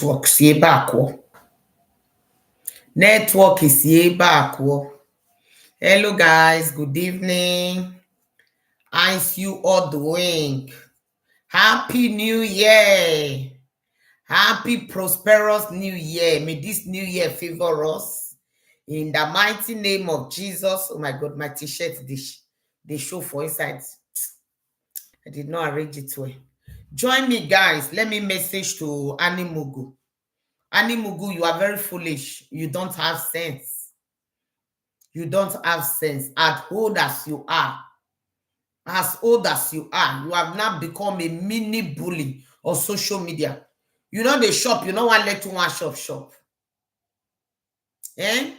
Network sie back. Network is here back. Hello guys, good evening. How's you all doing? Happy New Year. Happy prosperous New Year. May this New Year favor us. In the mighty name of Jesus. Oh my God, my t-shirt, they show for inside. I did not arrange it well. Join me guys. Let me message to Animugu. Animugu, you are very foolish. You don't have sense. You don't have sense. As old as you are, you have now become a mini bully on social media. You know the shop, you know what let you one shop. Eh?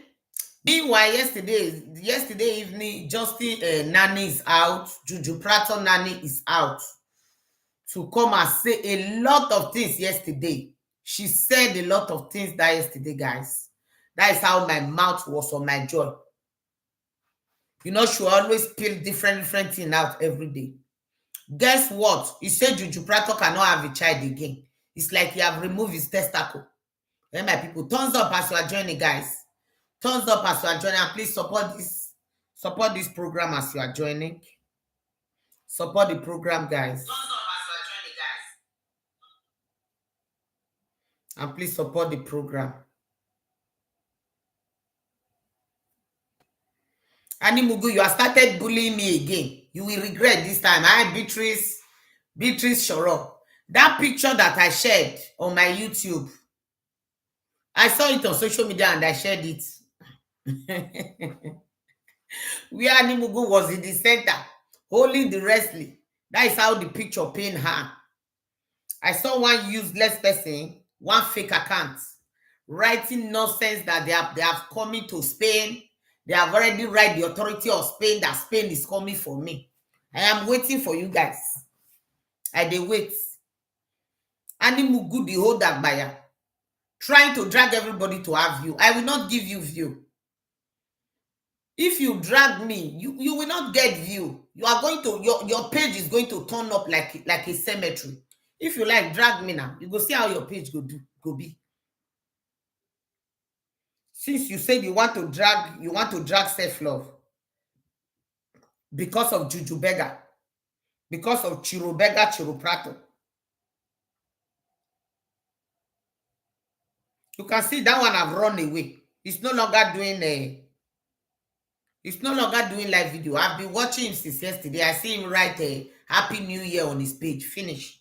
Meanwhile, yesterday evening, Justin Nanny is out. Juju Prato Nanny is out to come and say a lot of things yesterday. She said a lot of things that yesterday, guys. That is how my mouth was on my jaw. You know, she always spill different things out every day. Guess what? He said Juju Prato cannot have a child again. It's like he have removed his testicle. Hey, my people, thumbs up as you are joining, guys. Thumbs up as you are joining. And please support this program as you are joining. Support the program, guys. Thumbs up as you are joining, guys. And please support the program. Animugu, you have started bullying me again. You will regret this time. I Beatrice Shoro. That picture that I shared on my YouTube, I saw it on social media and I shared it. Where Animugu was in the center, holding the wrestling. That is how the picture painted her. I saw one useless person, one fake account, writing nonsense that they have coming to Spain. They have already write the authority of Spain that Spain is coming for me. I am waiting for you guys. I dey wait. Animugu the whole that buyer, trying to drag everybody to have view. I will not give you view. If you drag me, you will not get view. You are going to your page is going to turn up like a cemetery. If you like drag me now, you go see how your page go be. Since you said you want to drag self-love because of Juju Beggar, because of Chiro Beggar, Chiro Prato. You can see that one have run away. It's no longer doing live video. I've been watching him since yesterday. I see him write a Happy New Year on his page. Finish.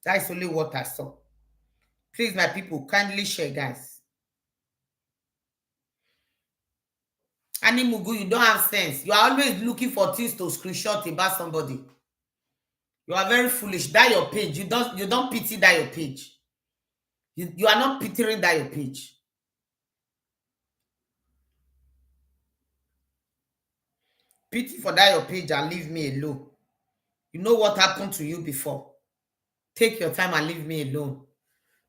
That's only what I saw. Please, my people, kindly share, guys. Animugu, you don't have sense. You are always looking for things to screenshot about somebody. You are very foolish. That your page. You don't pity that your page. You are not pitying that your page. Pity for that your page and leave me alone. You know what happened to you before. Take your time and leave me alone.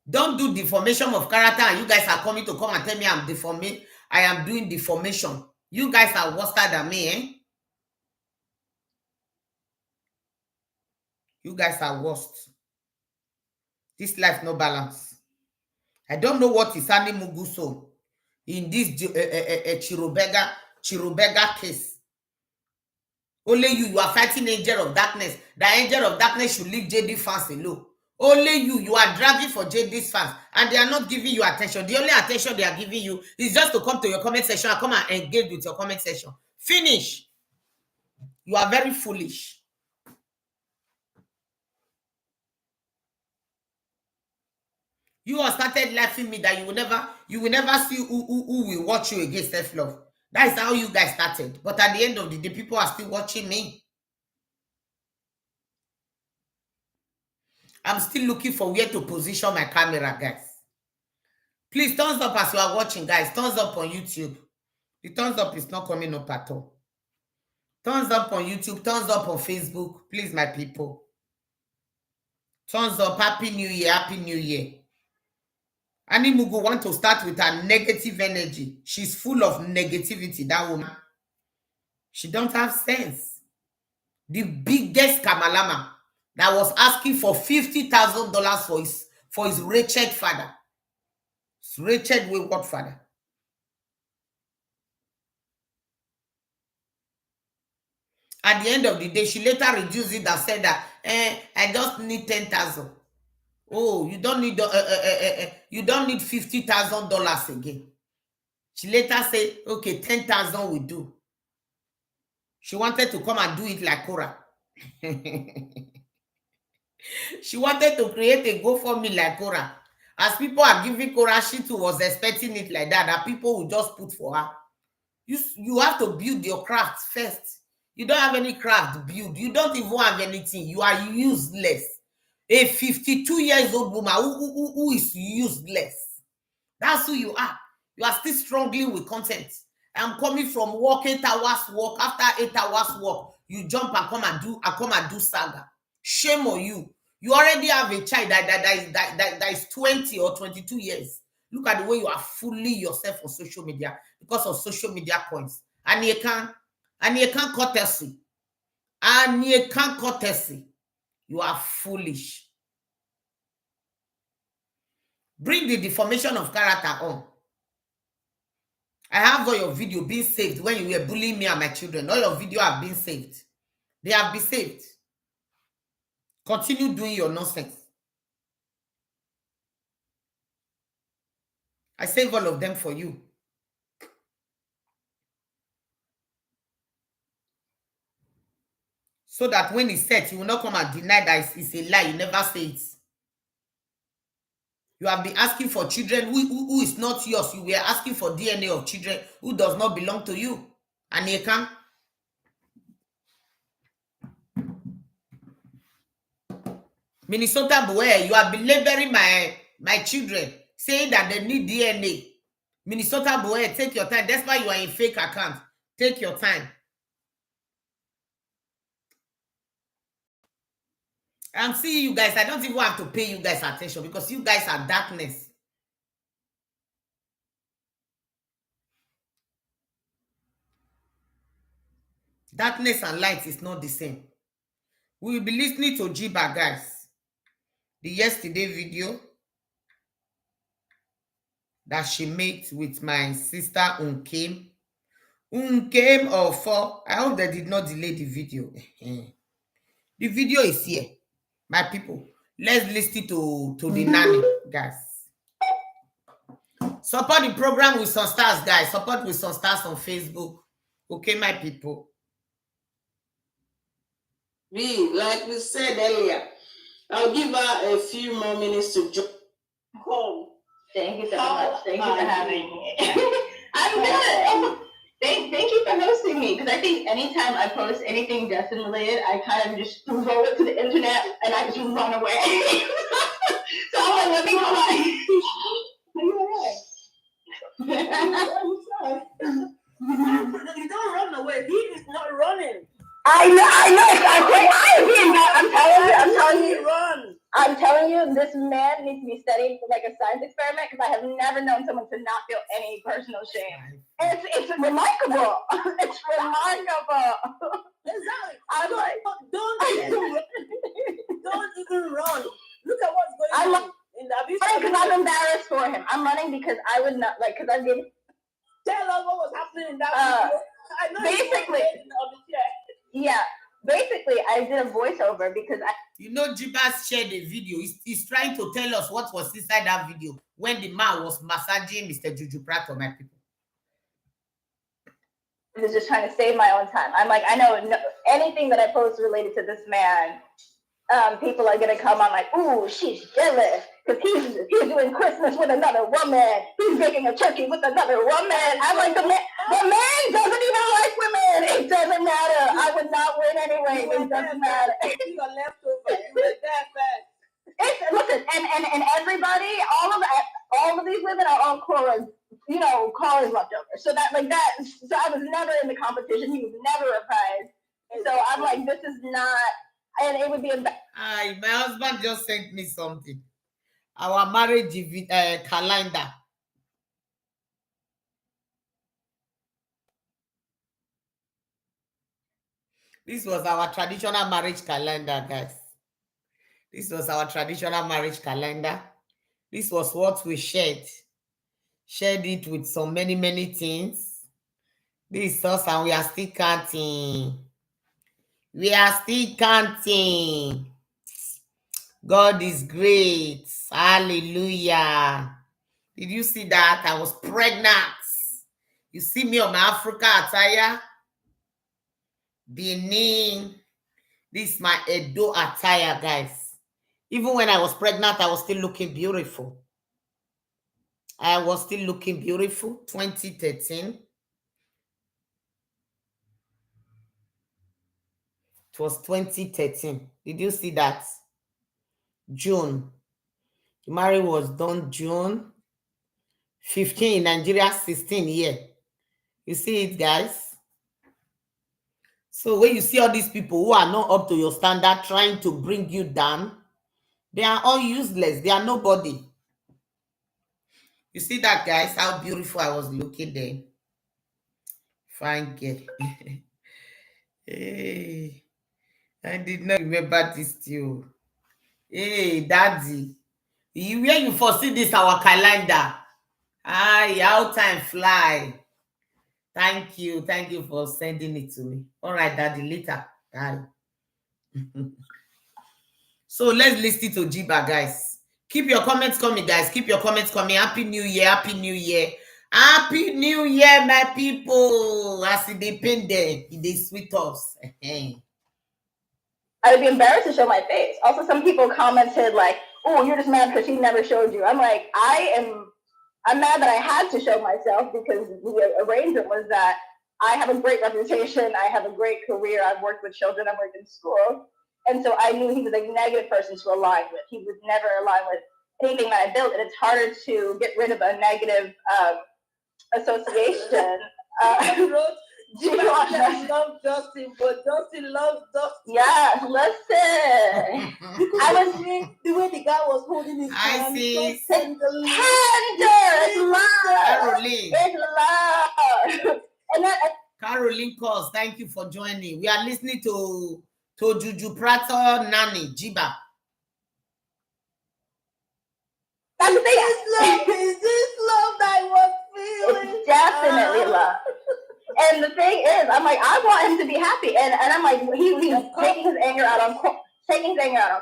Don't do deformation of character and you guys are coming to come and tell me I'm deforming. I am doing deformation. You guys are worse than me, eh? You guys are worst. This life no balance. I don't know what is Animugu so in this Chiro Beggar case. Only you are fighting angel of darkness. The angel of darkness should leave JD fans alone. Only you are dragging for JD's fans and they are not giving you attention. The only attention they are giving you is just to come to your comment section and come and engage with your comment section. Finish. You are very foolish. You all started laughing me that you will never see who will watch you against self-love. That is how you guys started. But at the end of the day, people are still watching me. I'm still looking for where to position my camera, guys. Please, thumbs up as you are watching, guys. Thumbs up on YouTube. The thumbs up is not coming up at all. Thumbs up on YouTube. Thumbs up on Facebook. Please, my people. Thumbs up. Happy New Year. Happy New Year. Animugu want to start with her negative energy. She's full of negativity, that woman. She don't have sense. The biggest Kamalama that was asking for $50,000 for his wretched father. Wretched wayward father. At the end of the day, she later reduced it and said that, I just need 10,000. Oh, you don't need $50,000 again. She later said, okay, 10,000 will do. She wanted to come and do it like Cora. She wanted to create a GoFundMe like Cora. As people are giving Cora, she too was expecting it like that people will just put for her. You have to build your craft first. You don't have any craft build. You don't even have anything. You are useless. A 52 years old woman who is useless. That's who you are. You are still struggling with content. I'm coming from work, 8 hours work. After 8 hours work, you jump and come and do saga. Shame on you. You already have a child that is 20 or 22 years. Look at the way you are fooling yourself on social media because of social media points. And you can't courtesy. And you can't courtesy. You are foolish. Bring the deformation of character on. I have all your video being saved when you were bullying me and my children. All your video have been saved. They have been saved. Continue doing your nonsense. I save all of them for you. So that when it's set, you will not come and deny that it's a lie. You never say it. You have been asking for children who is not yours. You were asking for DNA of children who does not belong to you. And you can. Minnesota boy, you have been labeling my children, saying that they need DNA. Minnesota boy, take your time. That's why you are in fake account. Take your time. I'm seeing you guys. I don't even have to pay you guys attention because you guys are darkness. Darkness and light is not the same. We will be listening to Jeeba, guys. The yesterday video that she made with my sister Unkem. Unkem or four. I hope they did not delay the video. The video is here. My people, let's listen to the nanny, guys. Support the program with some stars, guys. Support with some stars on Facebook. Okay, my people. Like we said earlier, I'll give her a few more minutes to join home. Thank you so much. Thank you for having me. I'm good. Thank you for hosting me, because I think anytime I post anything Justin related, I kind of just throw it to the internet and I just run away. So I'm like, let me go back. Are you alright? You don't run away. He is not running. I know. I'm telling you. Run. I'm telling you, this man needs to be studied for like a science experiment, because I have never known someone to not feel any personal shame. It's remarkable. It's remarkable. Exactly. I'm like, don't even run. Look at what's going on in the abuse. Because I'm embarrassed for him. I'm running because I would not because I did. Tell us what was happening in that video. I know basically. Yeah. Basically, I did a voiceover because Jeeba shared a video. He's trying to tell us what was inside that video when the man was massaging Mr. Juju Pratt, my people. I was just trying to save my own time. I'm like, I know anything that I post related to this man, people are gonna come on like, ooh, she's jealous because he's doing Christmas with another woman. He's baking a turkey with another woman. I'm like, the man doesn't even like women. It doesn't matter. I would not win anyway. It doesn't matter. You are leftover. You were that fast. Listen, and everybody, all of these women are on Cora's, Cora's leftovers. So that so I was never in the competition. He was never a prize. So I'm like, this is not, and it would be my husband just sent me something. Our marriage calendar. This was our traditional marriage calendar, guys. This was our traditional marriage calendar. This was what we shared. shared it with so many things. This is us and we are still counting. We are still counting. God is great. Hallelujah. Did you see that? I was pregnant. You see me on my Africa attire? Benin. This is my Edo attire, guys. Even when I was pregnant, I was still looking beautiful. I was still looking beautiful. 2013. It was 2013. Did you see that? June. The marriage was done June 15 in Nigeria, 16 here. You see it, guys? So when you see all these people who are not up to your standard trying to bring you down, they are all useless. They are nobody. You see that, guys? How beautiful I was looking there. Fine girl. Hey, I did not remember this too. Hey, daddy. Where you foresee this our calendar? How time fly. Thank you. Thank you for sending it to me. All right, daddy, later. Bye. So let's listen to Jeeba, guys. Keep your comments coming, guys. Keep your comments coming. Happy New Year. Happy New Year. Happy New Year, my people. As it depend there, they sweet us. I would be embarrassed to show my face. Also, some people commented like, "Oh, you're just mad because she never showed you." I'm like, I'm mad that I had to show myself because the arrangement was that I have a great reputation, I have a great career, I've worked with children, I've worked in school, and so I knew he was a negative person to align with. He would never align with anything that I built, and it's harder to get rid of a negative association. Jeeba loves Justin, but Justin loves Justin. Yeah, listen. I was seeing the way the guy was holding his hand. I see. So tenderly. It's love. Caroline. It's love. And that, Caroline Cos, thank you for joining. We are listening to Juju Prato, Nanny, Jeeba. that's the thing. Is this love that I was feeling? It's definitely love. And the thing is, I'm like, I want him to be happy, and I'm like, he's taking his anger out on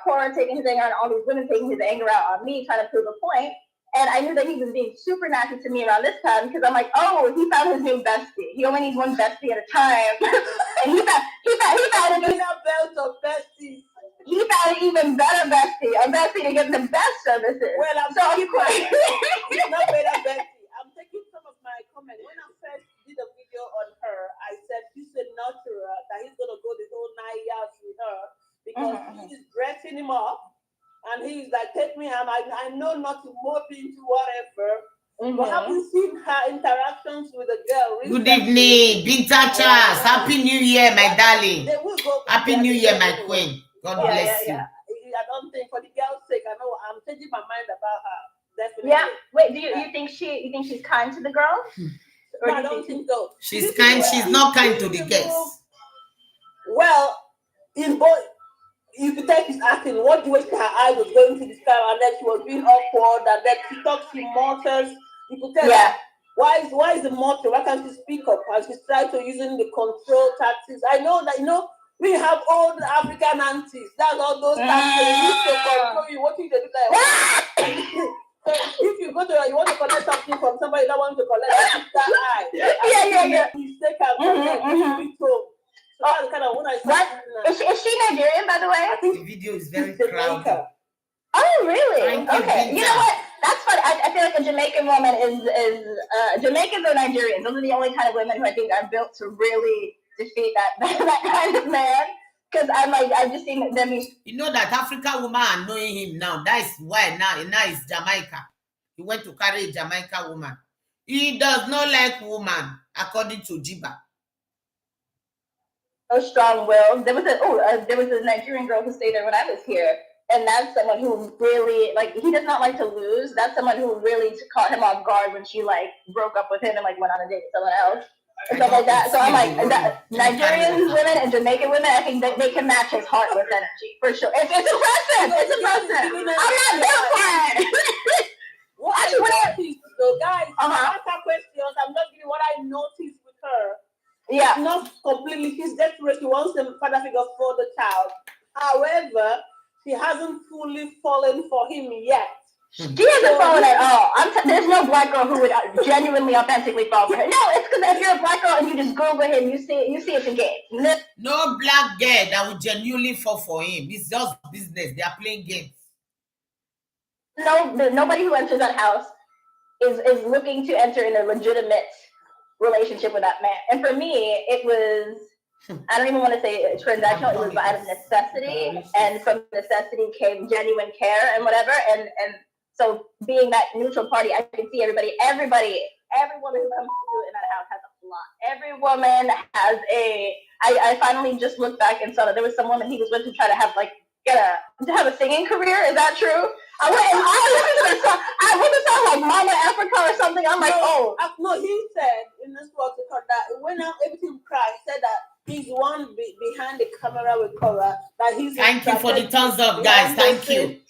Cora, taking his anger out on all these women, taking his anger out on me, trying to prove a point. And I knew that he was being super nasty to me around this time because I'm like, oh, he found his new bestie. He only needs one bestie at a time, and he found a belt of besties. He found an even better bestie, a bestie to get the best services. Well, I'm so he's not better bestie. I'm taking some of my comments. When I first did a video on her, I said she's a natural, that he's gonna go the whole 9 years with her because he's dressing him up, and he's like, take me home. I know not to move into whatever. But haven't seen her interactions with the girl. Good evening, Binta Charles. Happy New Year, my darling. Happy New Year, my queen. God bless you. I don't think, for the girl's sake, I know I'm changing my mind about her. Definitely. Yeah. Wait. Do you think she's kind to the girl? No, I don't think so. She's kind. She's not kind to the guests. Well, in both, you could take his acting. What the way her eye was going to the sky, and then she was being awkward, and then she talks, she mutters. You could tell her, why is the mutter? Why can't she speak up? And she's trying to using the control tactics. I know that we have all the African aunties. That's all those tactics they use to control you. What you do like? So if you go to you want to collect something from somebody that wants to collect that eye. Yeah. Mistake and so that's kind of when I is she Nigerian, by the way? I think the video is very crowded. Oh, really? Okay. You know what? That's funny. I feel like a Jamaican woman is Jamaicans or Nigerians. Those are the only kind of women who I think are built to really defeat that kind of man. Because I've just seen them. You know that African woman are knowing him now. That is why now is Jamaica. He went to carry a Jamaica woman. He does not like woman, according to Jeeba. Strong-willed. There was a Nigerian girl who stayed there when I was here. And that's someone who really, he does not like to lose. That's someone who really caught him off guard when she, broke up with him and, went on a date with someone else. And stuff like that. So I'm like, Nigerian women and Jamaican women, I think they can match his heart with energy, for sure. It's impressive. I'm not built for it. What So, guys, ask her questions. I'm just giving what I noticed with her. Yeah. Not completely. She's desperate. She wants the father figure for the child. However, she hasn't fully fallen for him yet. She hasn't fallen at all. There's no black girl who would genuinely, authentically fall for him. No, it's because if you're a black girl and you just Google him, you see it's a game. No black girl that would genuinely fall for him. It's just business. They are playing games. No, nobody who enters that house is looking to enter in a legitimate relationship with that man. And for me, it was, I don't even want to say transactional, it was out of necessity. And from necessity came genuine care and whatever. And so being that neutral party, I can see every woman who comes through in that house has a flaw. Every woman has I finally just looked back and saw that there was some woman he was with to try to have to have a singing career. Is that true? I went and I listened to the song. I went to song like Mama Africa or something. I'm like, no, he said in this work that when everything cried, he said that he's one behind the camera with Cora. That he's thank you for the thumbs up, guys. Thank you.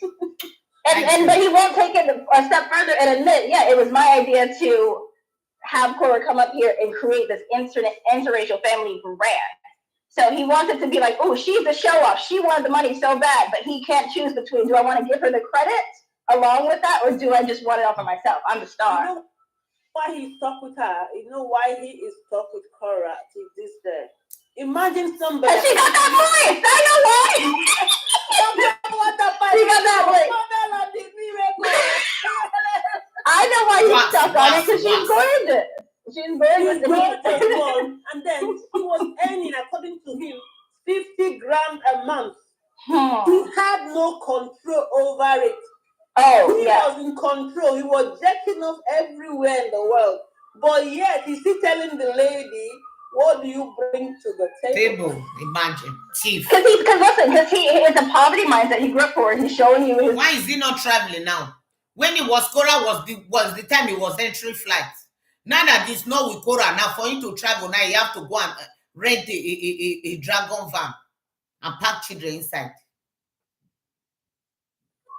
But he won't take it a step further and admit, it was my idea to have Cora come up here and create this interracial family brand. So he wanted to be like, oh, she's a show off. She wanted the money so bad, but he can't choose between, do I want to give her the credit along with that, or do I just want it all for myself? I'm the star. You know why he's stuck with her? You know why he is stuck with Cora to this day? Imagine somebody. She got that voice. I know why. She got that voice. I know why he's stuck on it, because she's gorgeous. She's gorgeous. And then he was earning, according to him, 50 grand a month. He had no control over it. He was in control. He was jetting off everywhere in the world. But yet, he's still telling the lady, what do you bring to the table? Imagine. Chief. Because it's a poverty mindset. He grew up poor. He's showing you. Why is he not traveling now? When he was Cora was the time he was entering flight. Now that he's not with Cora, now for him to travel, now you have to go and rent a dragon van and pack children inside.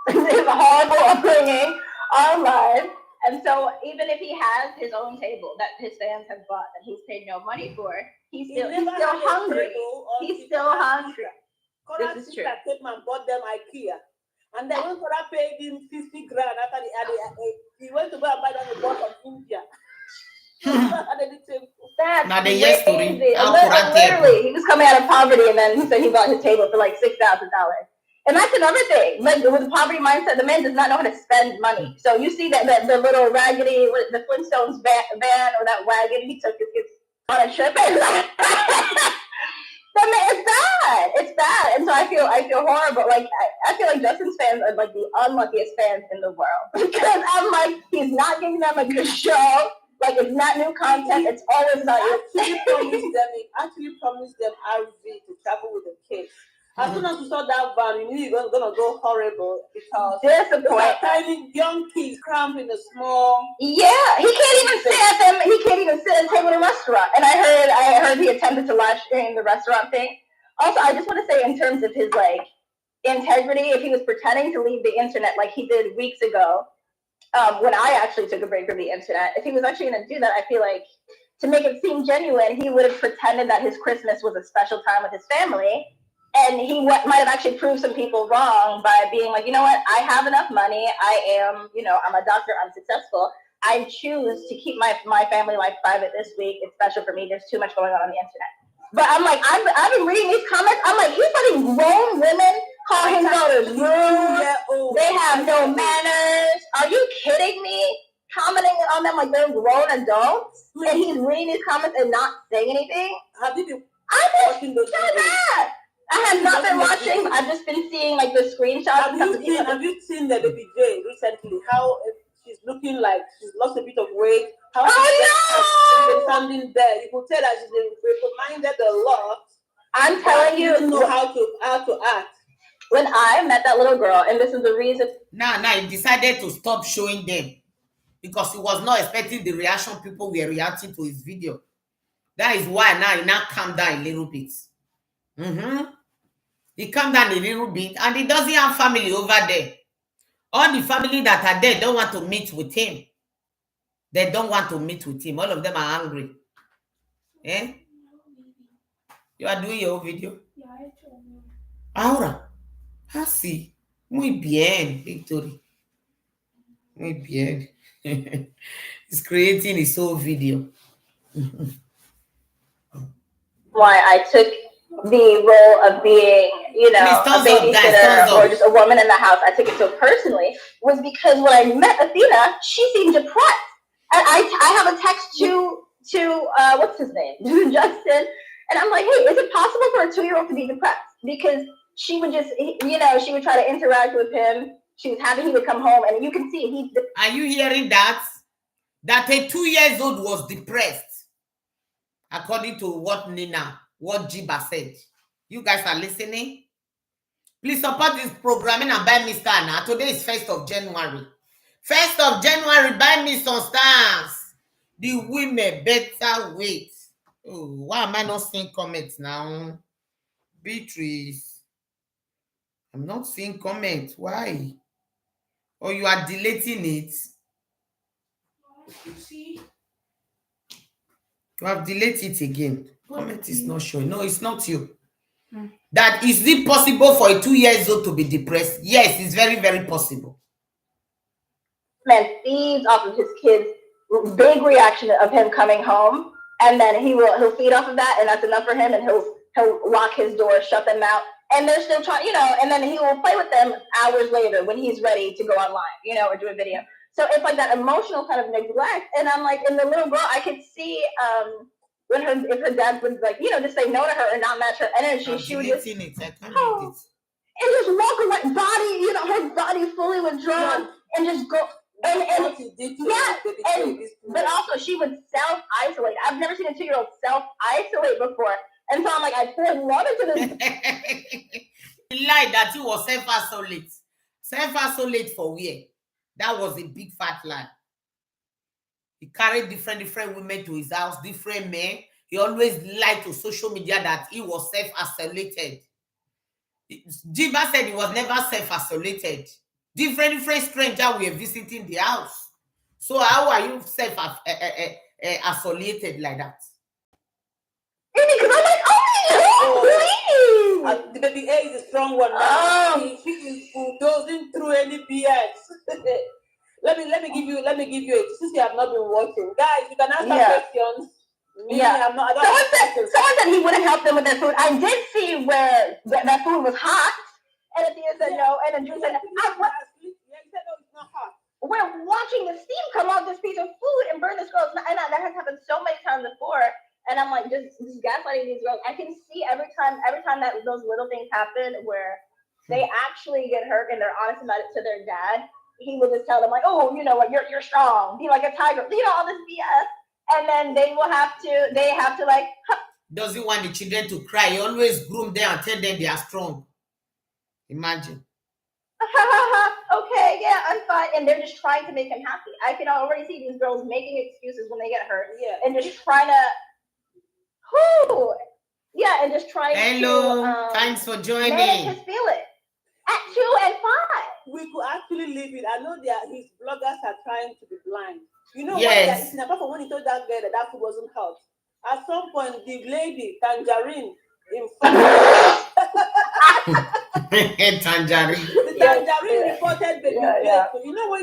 It's a horrible upbringing online. And so even if he has his own table that his fans have bought that he's paid no money for, he's still hungry. He's still hungry. This is true. Man bought them IKEA. And then when Cora paid him 50 grand after he went to go and buy them a box from India. That's now the yes story. Literally, he was coming out of poverty, and then he said he bought his table for like $6,000. And that's another thing. Like with the poverty mindset, the man does not know how to spend money. So you see that the little raggedy, the Flintstones van or that wagon he took his kids on a trip. It's bad. It's bad. And so I feel horrible. Like I feel like Justin's fans are like the unluckiest fans in the world, because I'm like, he's not giving them a good show. Like, it's not new content. It's always about you. He actually promised them RV to travel with the kids. As soon as you saw that van, you knew you were going to go horrible, because disappointing. Tiny young kids cramped in a small. Yeah, he can't even sit at them. He can't even sit at a table in a restaurant. And I heard he attempted to live stream the restaurant thing. Also, I just want to say, in terms of his integrity, if he was pretending to leave the internet like he did weeks ago, when I actually took a break from the internet, if he was actually going to do that, I feel like to make it seem genuine, he would have pretended that his Christmas was a special time with his family. And he might have actually proved some people wrong by being like, you know what, I have enough money. I am, I'm a doctor. I'm successful. I choose to keep my family life private this week. It's special for me. There's too much going on the internet. But I'm like, I've been reading these comments. I'm like, he's letting grown women call his daughters rude. They have no manners. Are you kidding me? Commenting on them like they're grown adults, and he's reading these comments and not saying anything. Have you been watching those videos? I have not been watching. I've just been seeing like the screenshots. Have you seen the baby J recently? How she's looking like she's lost a bit of weight. How she's standing there. You could tell that she's been reminded a lot. I'm telling you, didn't know how to act. When I met that little girl, and this is the reason. Now he decided to stop showing them because he was not expecting the reaction people were reacting to his video. That is why now he calmed down a little bit. He calmed down a little bit, and he doesn't have family over there. All the family that are there don't want to meet with him. They don't want to meet with him. All of them are angry. Eh? You are doing your video? Ahora. Así. Muy bien, Victory. Muy bien. He's creating his own video. Why I took the role of being, a babysitter or just a woman in the house. I took it so personally was because when I met Athena, she seemed depressed. And I have a text to what's his name? Justin. And I'm like, hey, is it possible for a 2-year-old to be depressed? Because she would just, she would try to interact with him. She was happy he would come home, and you can see Are you hearing that? That a 2-year-old was depressed, according to what Jeeba said. You guys are listening? Please support this programming and buy me star now. Today is 1st of January. 1st of January, buy me some stars. The women better wait. Oh, why am I not seeing comments now? Beatrice. I'm not seeing comments. Why? Or you are deleting it? You have deleted it again. Comment is not showing. No, it's not you. That is it possible for a 2-year-old to be depressed? Yes, it's very, very possible. Man feeds off of his kids' big reaction of him coming home, and then he'll feed off of that, and that's enough for him, and he'll lock his door, shut them out, and they're still trying, and then he will play with them hours later when he's ready to go online, or do a video. So it's like that emotional kind of neglect, and I'm like, in the little girl, I could see if her dad would just say no to her and not match her energy, she would just and just walk away, her body fully withdrawn and just go. But also she would self-isolate. I've never seen a 2-year-old self-isolate before. And so I'm like, I poured water to this. He lied that he was self-isolate. Self-isolate for where? That was a big fat lie. He carried different women to his house, different men. He always lied to social media that he was self-isolated. Jeeba said he was never self-isolated. Different strangers were visiting the house. So how are you self-isolated like that? Because I'm like, please. The baby A is a strong one now. He's bulldozing through any BS. Let me give you it. Since you have not been watching, guys, you can ask questions. I'm not. Someone said he wouldn't help them with their food. I did see where that food was hot, and Athena said no, and then Drew said, he said no, it's not hot. We're watching the steam come off this piece of food and burn this girl's. And that has happened so many times before. And I'm like, just gaslighting these girls. I can see every time that those little things happen where they actually get hurt and they're honest about it to their dad. He will just tell them like, oh, you know what, you're strong. Be like a tiger. All this BS. And then they have to like. Doesn't want the children to cry. He always groom them and tell them they are strong. Imagine. Okay, yeah, I'm fine. And they're just trying to make him happy. I can already see these girls making excuses when they get hurt. Yeah. And just trying to. And just trying to. Thanks for joining. Manage his feeling. At 2 and 5. We could actually leave it. I know his bloggers are trying to be blind. You know yes. Apart from when he told that girl that food wasn't hot. At some point, the lady, Tangerine, in fact. Tangerine. The Tangerine reported baby plate. So you know if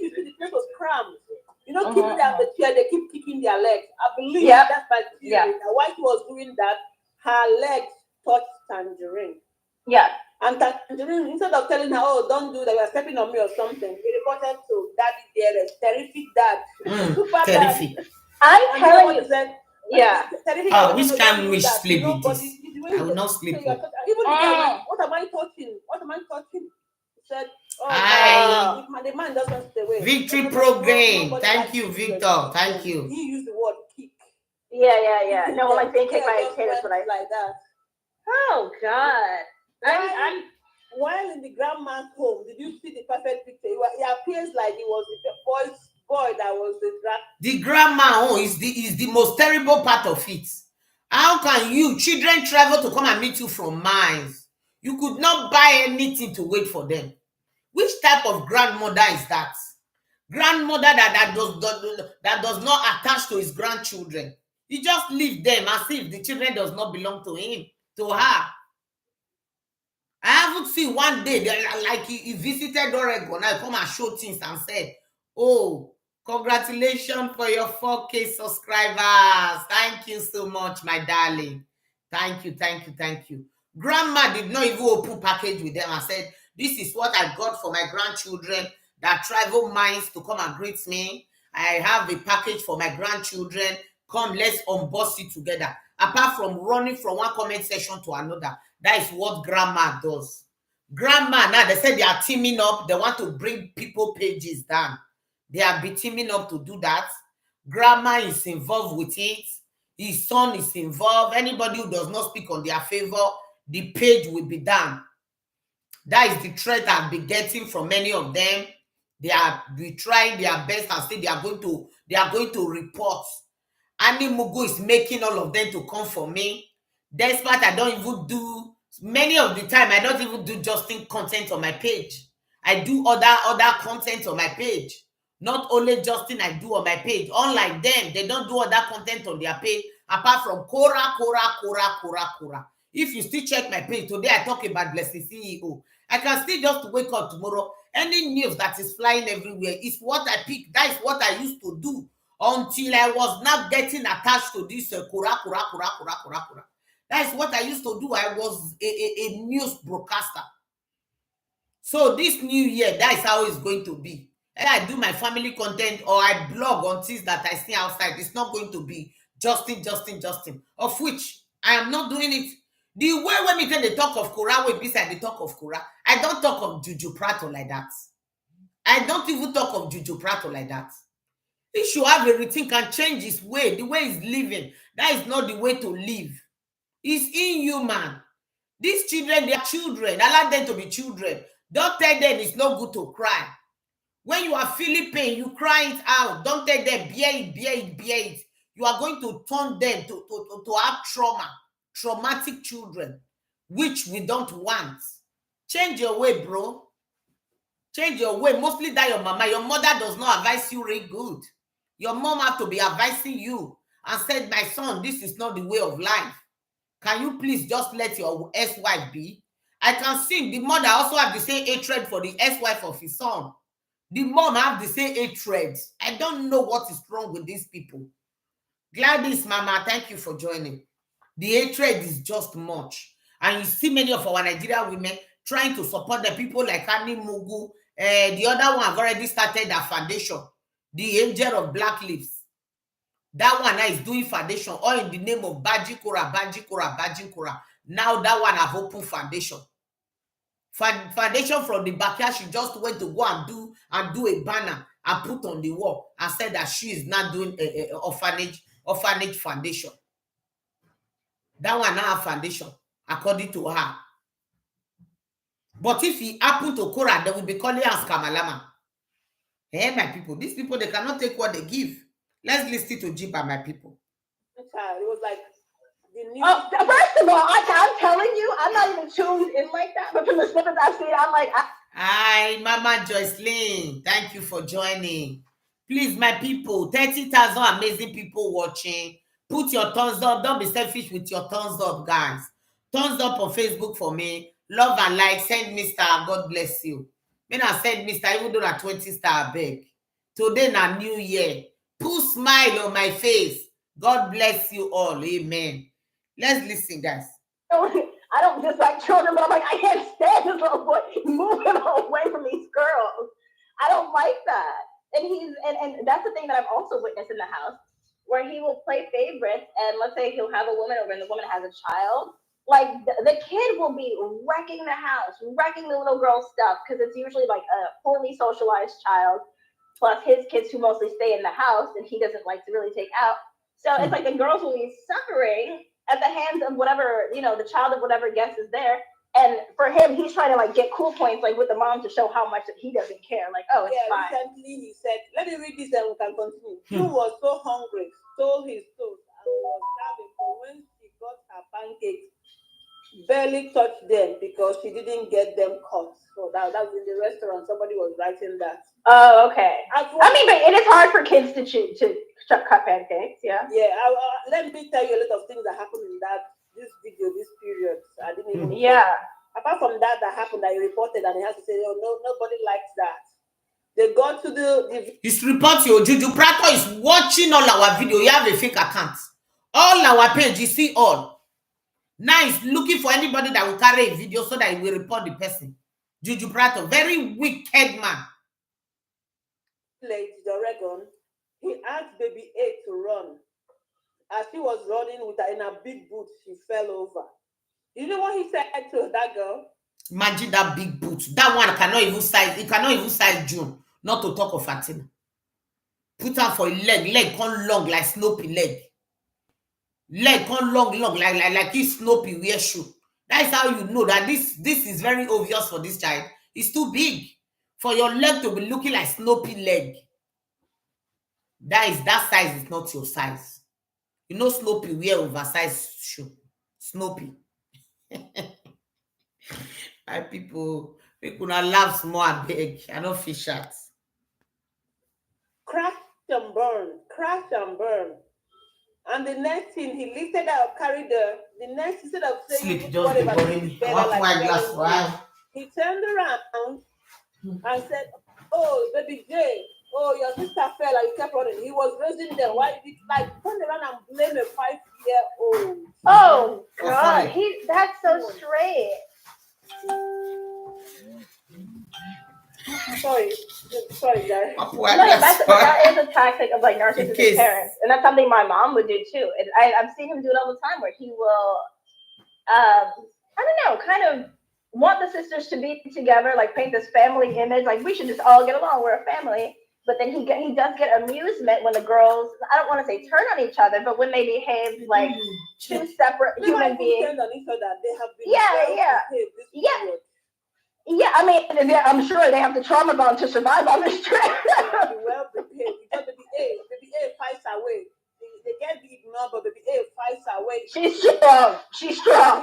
you see the place was crammed, keeping them the chair, they keep kicking their legs. I believe that's my theory. Now, while she was doing that, her legs touched Tangerine. Yeah. And Tangerine, instead of telling her, oh, don't do that, you're stepping on me or something, he reported to Daddy Dearest, terrific dad. Super terrific. dad. I'm telling you. Terrific. Which can we sleep with this? I will not sleep with. Even what am I touching? He said, the man doesn't stay away. Victory program. Thank you, Victor. Thank you. He used the word kick. Yeah. No, like they kick my potatoes, but I like that. Oh God. While in the grandma's home, did you see the perfect picture? He appears like he was the boy that was the grandma is the most terrible part of it. How can children travel to come and meet you from miles? You could not buy anything to wait for them. Which type of grandmother is that? Grandmother that does not attach to his grandchildren. He just leave them as if the children does not belong to him, to her. I haven't seen one day that, like he visited Oregon. I come and show things and said, "Oh, congratulations for your 4K subscribers. Thank you so much, my darling. Thank you, thank you, thank you." Grandma did not even open package with them and said, "This is what I got for my grandchildren that travel miles to come and greet me. I have a package for my grandchildren. Come, let's unbox it together." Apart from running from one comment section to another, that is what grandma does. Grandma, now they said they are teaming up. They want to bring people pages down. They are be teaming up to do that. Grandma is involved with it. His son is involved. Anybody who does not speak on their favor, the page will be down. That is the threat I've been getting from many of them. They are trying their best and say they are going to report. Animugu is making all of them to come for me. Despite I don't even do, many of the time I don't even do Justin content on my page. I do other content on my page. Not only Justin I do on my page. Unlike them, they don't do other content on their page apart from Kora. If you still check my page, today I talk about Blessing CEO. I can still just wake up tomorrow. Any news that is flying everywhere is what I pick. That is what I used to do until I was not getting attached to this Kora. That is what I used to do. I was a news broadcaster. So this new year, that is how it's going to be. And I do my family content or I blog on things that I see outside. It's not going to be Justin, of which I am not doing it. The way when we they talk of Kora, when beside the talk of Kora, I don't talk of Juju Prato like that. I don't even talk of Juju Prato like that. He should have a routine, can change his way, the way he's living. That is not the way to live. It's inhuman. These children, they are children. Allow them to be children. Don't tell them it's not good to cry. When you are feeling pain, you cry it out. Don't tell them, bear it. You are going to turn them to have traumatic children, which we don't want. Change your way, bro. Change your way. Mostly that your mama, your mother does not advise you really good. Your mom have to be advising you and said, my son, this is not the way of life. Can you please just let your ex-wife be? I can see the mother also have the same hatred for the ex-wife of his son. The mom have the same hatred. I don't know what is wrong with these people. Gladys, Mama, thank you for joining. The hatred is just much. And you see many of our Nigerian women trying to support the people like Animugu. The other one have already started their foundation. The Angel of Black Leaves. That one now is doing foundation all in the name of Bajikura. Now that one have opened foundation. Foundation from the backyard, she just went to go and do a banner and put on the wall and said that she is not doing a orphanage foundation. That one now have foundation, according to her. But if he happen to Kora, they will be calling us Kamalama. Hey, my people, these people, they cannot take what they give. Let's listen to Jeeba, my people. It was like the news. First of all, I'm telling you, I'm not even tuned in like that. But from the snippets I've seen, I'm like, Hi, Mama Joycelyn. Thank you for joining. Please, my people, 30,000 amazing people watching. Put your thumbs up. Don't be selfish with your thumbs up, guys. Thumbs up on Facebook for me. Love and like. Send me star. God bless you. When I send me star, even though that 20 star, beg. Today na New Year. Put smile on my face. God bless you all. Amen. Let's listen, guys. I don't dislike children, but I'm like, I can't stand this little boy moving away from these girls. I don't like that. And that's the thing that I've also witnessed in the house, where he will play favorites, and let's say he'll have a woman over and the woman has a child. Like the kid will be wrecking the house, wrecking the little girl's stuff, because it's usually like a poorly socialized child, plus his kids who mostly stay in the house and he doesn't like to really take out. So it's like the girls will be suffering at the hands of whatever, the child of whatever guest is there. And for him, he's trying to like get cool points like with the mom to show how much that he doesn't care. Like, oh, it's fine. Recently he said, let me read this and we can continue. He was so hungry, stole his toast and was starving, but when she got her pancakes, barely touched them because she didn't get them caught. So that was in the restaurant. Somebody was writing that. Oh, okay. I mean, but it is hard for kids to cut pancakes. Yeah. Yeah. Let me tell you a lot of things that happened in this video, this period. I didn't even. Yeah. Apart from that happened, that he reported, and he has to say, "Oh no, nobody likes that." They got to the. His report, your Juju Prato is watching all our video. You have a fake account. All our page, you see all. Now he's looking for anybody that will carry a video so that he will report the person. Juju Prato, very wicked man. Late Oregon, he asked baby A to run. As she was running with her in a big boot, she fell over. You know what he said to that girl? Imagine that big boot. That one cannot even size. It cannot even size June. Not to talk of Fatima. Put her for a leg come long like Snoopy leg. Leg come long like his Snoopy wear shoe. That is how you know that this is very obvious for this child. It's too big for your leg to be looking like Snoopy leg. That size is not your size. You know Snoopy wear oversized shoe. Snoopy. My people not laugh more big. I don't fish shots. Crash and burn. And the next thing, he lifted up, carried the next, instead of saying Sleep just whatever, he turned around and said, "Oh, baby J, oh, your sister fell and you kept running." He was raising them. Why did he turn around and blame a 5-year-old? Oh God, that's so straight. Sorry, guys. That is a tactic of like narcissistic parents, and that's something my mom would do too. And I've seen him do it all the time, where he will, I don't know, kind of want the sisters to be together, like paint this family image, like we should just all get along, we're a family. But then he does get amusement when the girls, I don't want to say turn on each other, but when they behave like two separate human beings. Turn on each other. They have been Yeah, I mean, I'm sure they have the trauma bond to survive on this trip. Well prepared. Because baby A fights away. They get the ignore, but baby A fights away. She's strong.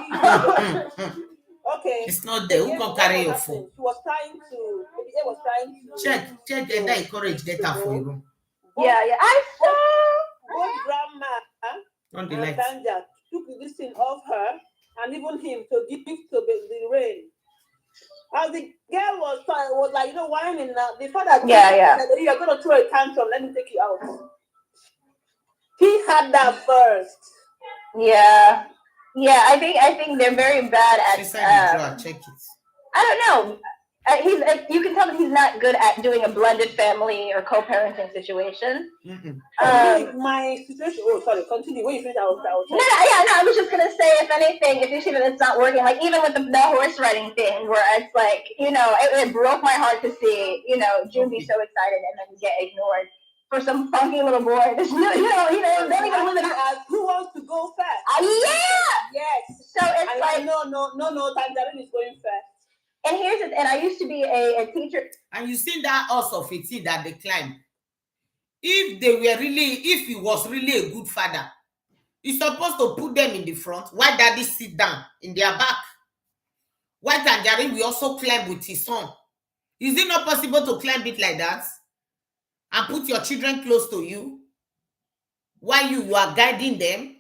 Okay. It's not there. Who can carry your phone? Baby A was trying to check and I encourage data for you. Yeah. I saw both grandma and Tanja took this thing off her and even him to give to the rain. As the girl was like, whining now. The father said, "You're going to throw a tantrum. Let me take you out." He had that first. Yeah. I think they're very bad at. Check it. I don't know. You can tell that he's not good at doing a blended family or co-parenting situation. My situation. Oh, sorry. Continue. When you finish, I was. No. I was just gonna say, if anything, if you see that it's not working, like even with the horse riding thing, where it's like, it broke my heart to see, June be so excited and then get ignored for some funky little boy. This, don't even live in who wants to go fast? Yes. So it's like no. Tangerine is going fast. And and I used to be a teacher. And you seen that also of 18 that they climbed. If he was really a good father, he's supposed to put them in the front. Why daddy sit down in their back? Why Tangerine will also climb with his son? Is it not possible to climb it like that? And put your children close to you while you are guiding them?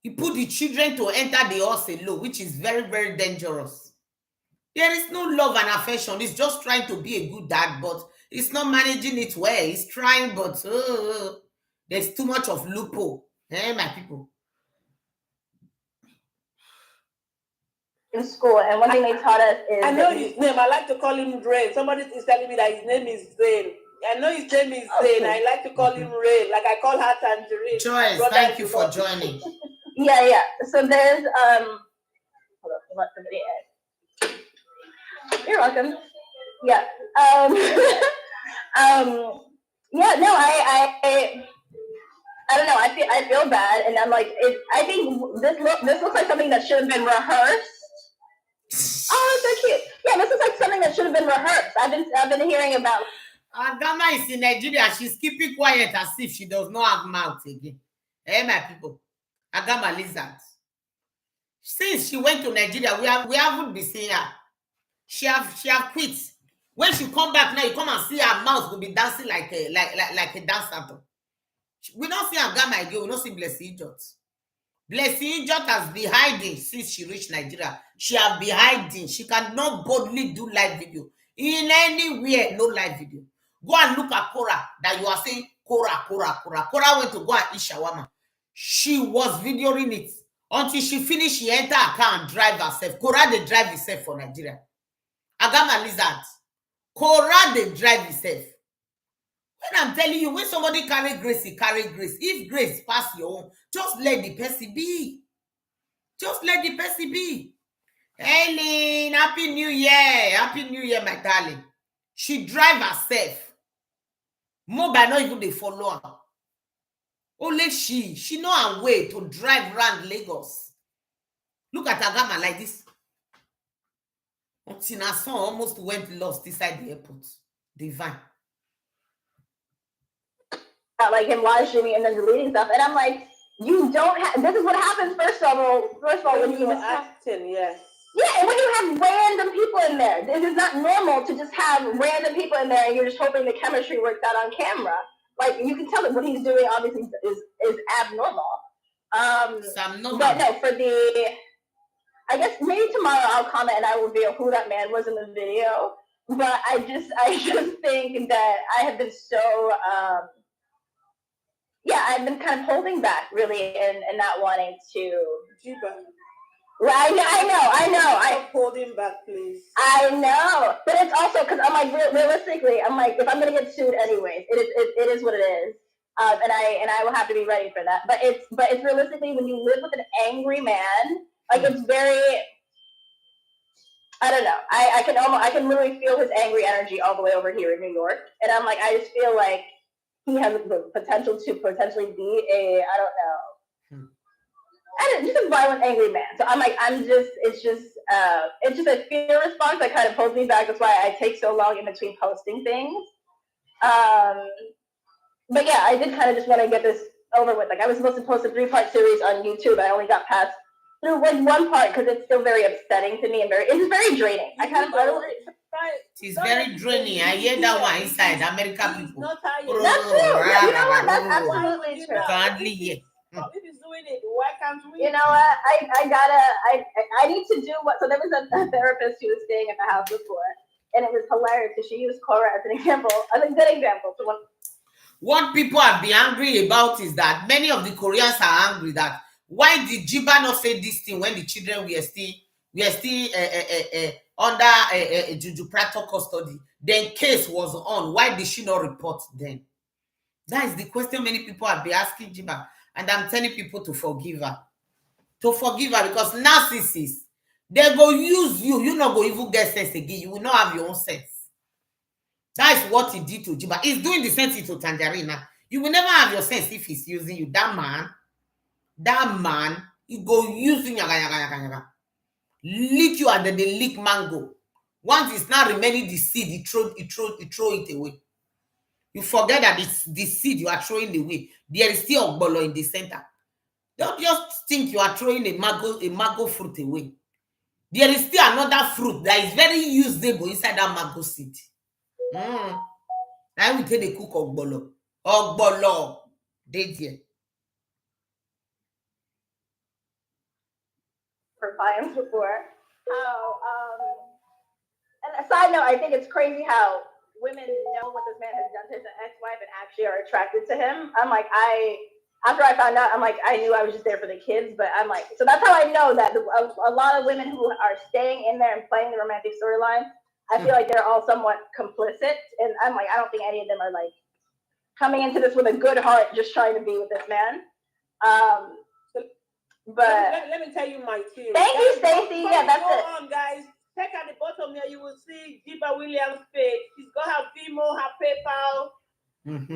You put the children to enter the horse alone, which is very, very dangerous. There is no love and affection. He's just trying to be a good dad, but he's not managing it well. He's trying, but there's too much of loophole. My people. In school, and one thing they taught us is... I know his name. I like to call him Rain. Somebody is telling me that his name is Zain. I know his name is Zain. I like to call him Rain. Like I call her Tangerine. Joyce, thank you for joining. Yeah. So there's... Hold on, let somebody add. You're welcome. Yeah. I don't know. I feel bad, and I'm like, I think this looks like something that should have been rehearsed. Oh, it's so cute. Yeah, this is like something that should have been rehearsed. I've been hearing about. Agama is in Nigeria. She's keeping quiet as if she does not have mouth again. My people. Agama lizard. Since she went to Nigeria, we haven't been seeing her. She have quit. When she come back now, you come and see her mouth will be dancing like a dancer. We don't see Agama again. We don't see Blessing Ijot. Blessing Ijot has been hiding since she reached Nigeria. She have been hiding. She cannot boldly do live video. In anywhere, no live video. Go and look at Cora that you are saying, Cora. Cora went to go and eat shawarma. She was videoing it. Until she finished, she enter her car and drive herself. Cora, they drive herself for Nigeria. Agama lizard. Cora, they drive herself. When I'm telling you, when somebody carry grace, he carry grace. If grace pass your own, just let the person be. Just let the person be. Helen, Happy New Year. Happy New Year, my darling. She drive herself. Mobile not even they follow her. Only she know her way to drive around Lagos. Look at Agama like this. Until her son almost went lost inside the airport. Divine. Like him live streaming and then deleting stuff, and I'm like, you don't have. This is what happens. First of all, when you acting, yes. Yeah, and when you have random people in there, this is not normal to just have random people in there, and you're just hoping the chemistry works out on camera. Like you can tell that what he's doing obviously is abnormal. But no, for the, I guess maybe tomorrow I'll comment and I will reveal who that man was in the video. But I just think that I have been so. Yeah, I've been kind of holding back, really, and not wanting to. Jeeba. Well, I know. Stop holding back, please. I know, but it's also because I'm like, realistically, I'm like, if I'm gonna get sued anyways, it is what it is, and I will have to be ready for that. But it's realistically, when you live with an angry man, like it's very. I don't know. I can literally feel his angry energy all the way over here in New York, and I'm like, I just feel like. He has the potential to potentially be just a violent, angry man. So I'm like, it's just a fear response that kind of holds me back. That's why I take so long in between posting things. But yeah, I did kind of just want to get this over with. Like I was supposed to post a 3-part series on YouTube. I only got past through one part because it's still very upsetting to me and it's very draining. It's very draining. I hear that one inside American people. That's true. You know what? That's absolutely true. Hardly hear. If he's doing it, why can't we? You know what? I need to do what. So there was a therapist who was staying at the house before, and it was hilarious because she used Cora as an example, as a good example. So what people have been angry about is that many of the Koreans are angry that why did Jeeba not say this thing when the children were still under Juju Prato custody? Then case was on. Why did she not report then? That is the question many people have been asking Jeeba. And I'm telling people to forgive her. To forgive her because narcissists, they go use you. You not go even get sense again. You will not have your own sense. That is what he did to Jeeba. He's doing the same thing to Tangerina. You will never have your sense if he's using you. That man, he go use you. Lick you and then they lick mango. Once it's not remaining the seed, he throw it away. You forget that it's the seed you are throwing away. There is still a bolo in the center. Don't just think you are throwing a mango fruit away. There is still another fruit that is very usable inside that mango seed. Now we take the cook of bolo. Ogbolo. There. For times before. How and a side note, I think it's crazy how women know what this man has done to his ex-wife and actually are attracted to him. I'm like, after I found out, I'm like, I knew I was just there for the kids, but I'm like, so that's how I know that a lot of women who are staying in there and playing the romantic storyline, I feel like they're all somewhat complicit. And I'm like, I don't think any of them are like coming into this with a good heart, just trying to be with this man. But let me tell you my theory. Thank you, Stacey. Yeah, that's it. On, guys. Check at the bottom here, you will see Jeeba Williams' page. She's got her Vimo, her PayPal,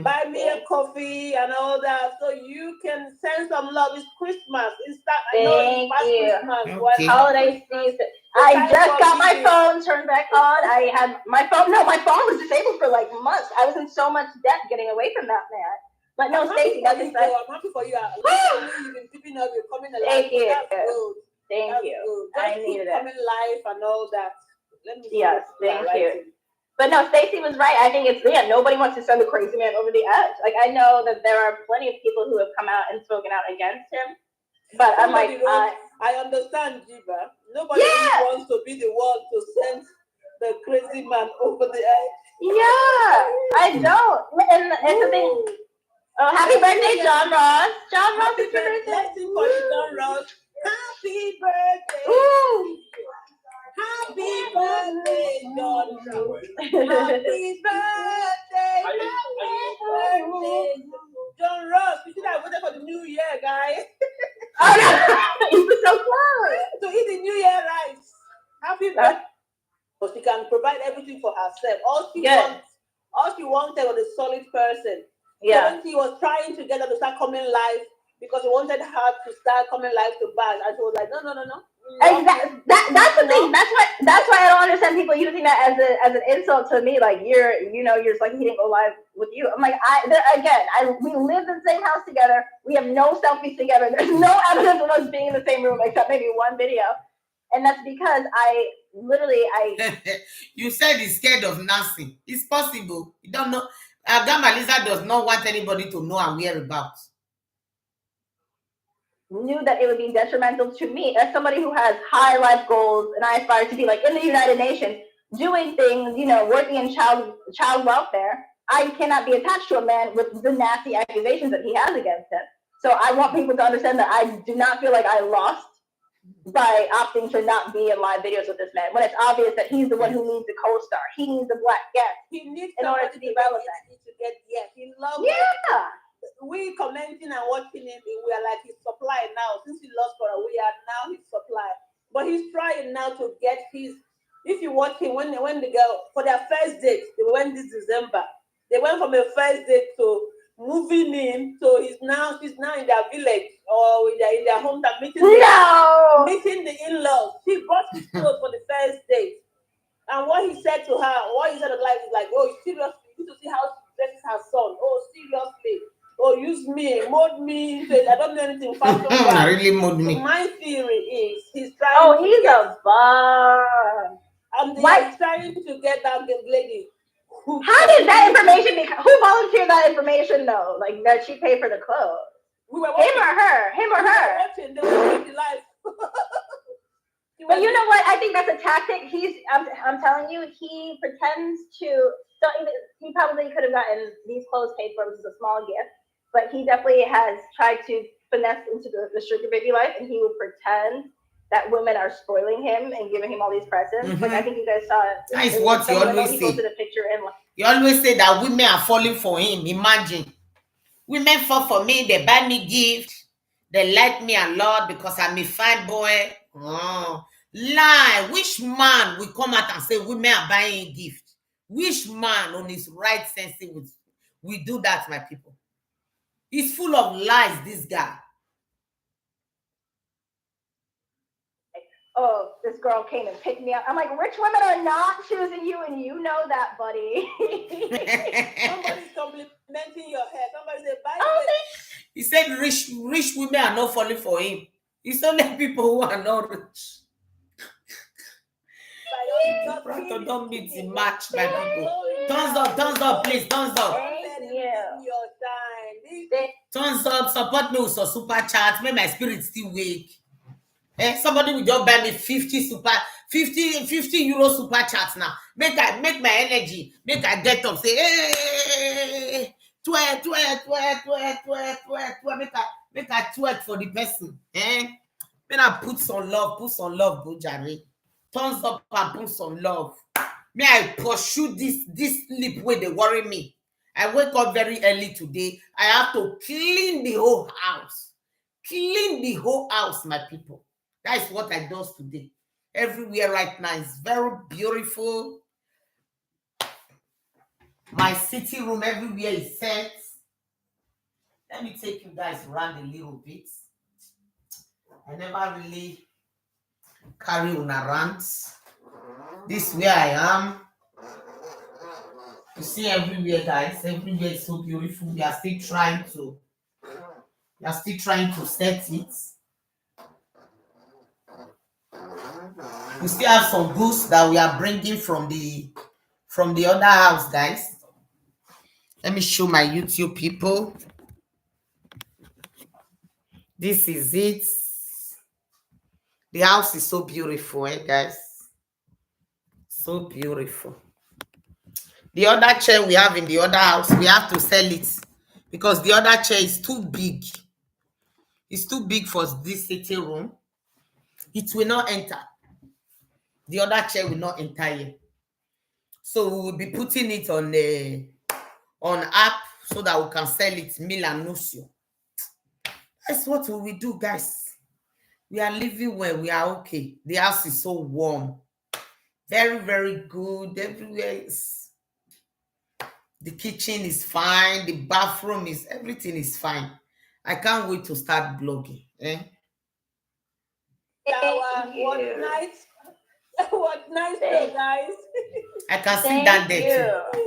buy me a coffee and all that. So you can send some love. It's Christmas. Thank you. Okay. Holiday season. I just got my phone turned back on. I had my phone was disabled for like months. I was in so much debt getting away from that man. But no, Stacey, that's exciting. I'm happy for you. You've been keeping up. You're coming alive. Thank you. Thank That's you. good. I Just needed keep it. coming live and all that. Let me see Yes, what you are thank you. writing. But no, Stacey was right. I think it's nobody wants to send the crazy man over the edge. Like I know that there are plenty of people who have come out and spoken out against him, but I'm like, I understand, Jeeba. Nobody really wants to be the one to send the crazy man over the edge. Yeah, I don't. And the thing. Oh, happy birthday, John Ross. John Ross, it's your birthday. Let's sing for you, John Ross. Happy birthday. Ooh. Happy birthday, John Ross. Happy birthday. Happy birthday. John Ross, we should have waited for the new year, guys. Oh, no. You were so close. To eat the new year rice. Happy birthday. But she can provide everything for herself. All she wanted was a solid person. Yeah. So when she was trying to get her to start coming live, because he wanted her to start coming live to Baz, and she was like, no. Exactly. That's the thing. That's why I don't understand people using that as an insult to me. Like you're just like he didn't go live with you. I'm like we live in the same house together. We have no selfies together. There's no evidence of us being in the same room except maybe one video, and that's because I You said he's scared of Nancy. It's possible. You don't know. Grandma Lisa does not want anybody to know her whereabouts. Knew that it would be detrimental to me as somebody who has high life goals, and I aspire to be like in the United Nations, doing things, working in child welfare. I cannot be attached to a man with the nasty accusations that he has against him. So I want people to understand that I do not feel like I lost by opting to not be in live videos with this man when it's obvious that he's the one who needs a co-star. He needs a black guest. He needs in order to be relevant. He loves we commenting and watching him, we are like his supply now. Since he lost for we are now his supply. But he's trying now to get his. If you watch him when they go for their first date, they went this December. They went from a first date to moving in. So she's now in their village or in their hometown meeting the in-laws. She brought his clothes for the first date. And what he said to her, is like, oh, seriously, you need to see how she dresses her son. Oh, seriously. Oh, use me, mold me. I don't know anything. Really mold me. So my theory is he's trying. Oh, he's a bum. And he's trying to get that lady. How did that information who volunteered that information though? Like that she paid for the clothes? We were watching. Him or her. Watching. They were watching live. But you know what? I think that's a tactic. I'm telling you, he pretends to. He probably could have gotten these clothes paid for, which is a small gift. But he definitely has tried to finesse into the sugar baby life, and he would pretend that women are spoiling him and giving him all these presents. Mm-hmm. Like I think you guys saw it. That is what you always say. Posted a picture you always say that women are falling for him. Imagine. Women fall for me, they buy me gifts, they like me a lot because I'm a fine boy. Oh. Lie. Which man will come out and say women are buying gifts? Which man on his right senses will do that, my people? He's full of lies, this guy. Oh, this girl came and picked me up. I'm like, rich women are not choosing you, and you know that, buddy. Somebody's complimenting your hair. Somebody said, buy He said rich women are not falling for him. It's only people who are not rich. Don't meet the match, my people. Thumbs up, please. Thumbs up. Thumbs up, support me with some super chat. Make my spirit still wake. Somebody will just buy me 50 euro super chats now. Make my energy. Make I get up. Say, hey, twerk. Make I twerk for the person. Make I put some love, Bojari. Thumbs up and put some love. May I pursue this sleep where they worry me. I wake up very early today. I have to clean the whole house. My people. That is what I do today. Everywhere right now is very beautiful. My sitting room everywhere is set. Let me take you guys around a little bit. I never really carry on around. This is where I am. You see everywhere, guys. Everywhere is so beautiful. We are still trying to set it. We still have some goods that we are bringing from the other house, guys. Let me show my YouTube people. This is it. The house is so beautiful, guys. So beautiful. The other chair we have in the other house, we have to sell it because the other chair is too big. It's too big for this sitting room. It will not enter. The other chair will not enter here. So we will be putting it on the app so that we can sell it Milanusio. That's what we will do, guys. We are living well. We are okay. The house is so warm. Very, very good. Everywhere is. The kitchen is fine. The bathroom is, everything is fine. I can't wait to start blogging. What nice, what nice day, guys. I can see that there too.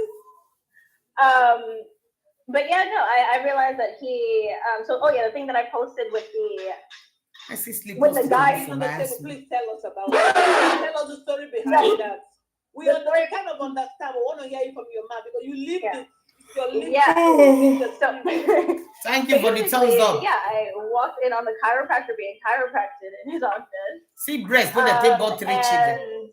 But yeah, no, I realized that he. The thing that I posted with the. With the guy, please tell us about it. Tell us the story behind that. We kind of understand. We want to hear it from your mouth because you live it. Thank you for the thumbs up. Yeah, I walked in on the chiropractor being chiropracted in his office. See breast, when I take about 3 children.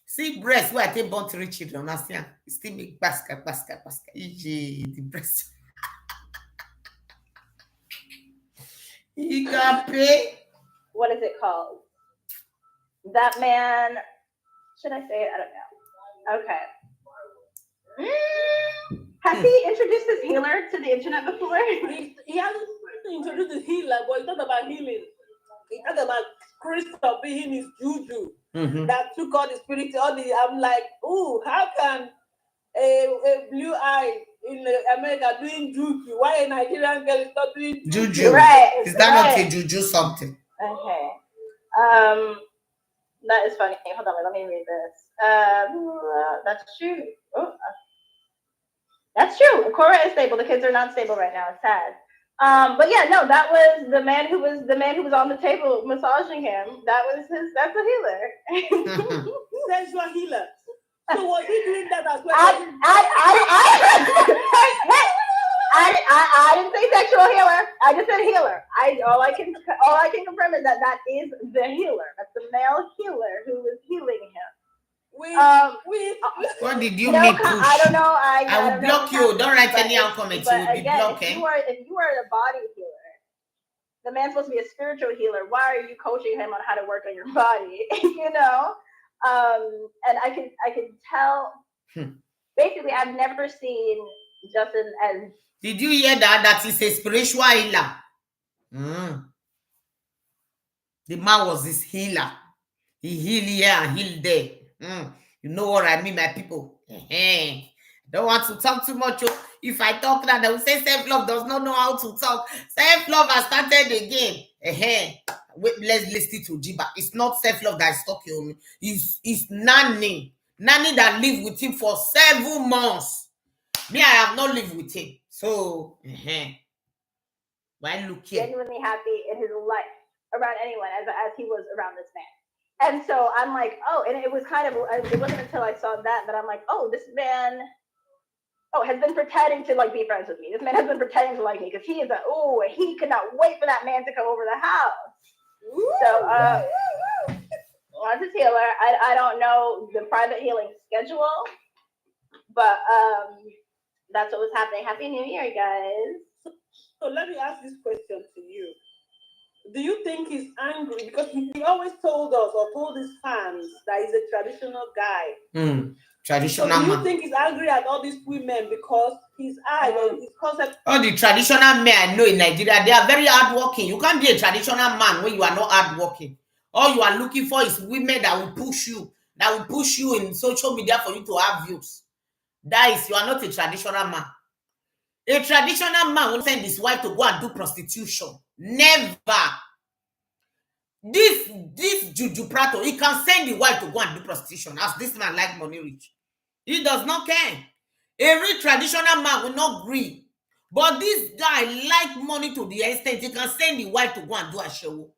See breast, where I take about 3 children. I see, still make basket. The breast. You got pay. What is it called? That man. Should I say it? I don't know. Okay. Has he introduced his healer to the internet before? He hasn't introduced the healer, but he talked about healing. He talked about crystal being his juju that took all the spirit. I'm like, ooh, how can a blue eye in America doing juju? Why a Nigerian girl is not doing juju? Right. Is that not a juju something? Okay. That is funny. Hold on, let me read this. That's true. Oh, that's true. Cora is stable. The kids are not stable right now. It's sad. But yeah, no, that was the man who was on the table massaging him. That's a healer. Sensual healer. So was he doing that as well? I didn't say sexual healer. I just said healer. All I can confirm is that is the healer. That's the male healer who was healing him. What did you mean? I don't know. I will block you. Don't write any comments. You will be blocked. If you are the body healer, the man's supposed to be a spiritual healer. Why are you coaching him on how to work on your body? You know. And I can tell. Basically, I've never seen Justin as. Did you hear that is a spiritual healer? The man was this healer. He healed here and healed there. You know what I mean, my people. Don't want to talk too much. If I talk now, they will say self-love does not know how to talk. Self-love has started again. Wait, let's listen to Jeeba. It's not self-love that is talking. It's Nanny. Nanny that lived with him for 7 months. Me, I have not lived with him. So, why look here? Genuinely happy in his life around anyone as he was around this man. And so I'm like, oh, and it was it wasn't until I saw that I'm like, oh, this man, has been pretending to like be friends with me. This man has been pretending to like me because he could not wait for that man to come over the house. Ooh, so, was his healer. I don't know the private healing schedule, but that's what was happening. Happy New Year, guys. So let me ask this question to you. Do you think he's angry? Because he always told us or told his fans that he's a traditional guy. Traditional man. So do you think he's angry at all these women because his eyes or his concept? All the traditional men I know in Nigeria, they are very hardworking. You can't be a traditional man when you are not hardworking. All you are looking for is women that will push you in social media for you to have views. That is, you are not a traditional man. A traditional man will send his wife to go and do prostitution. Never. This Juju Prato, he can send the wife to go and do prostitution as this man like money rich. He does not care. Every traditional man will not agree. But this guy like money to the extent he can send the wife to go and do a show.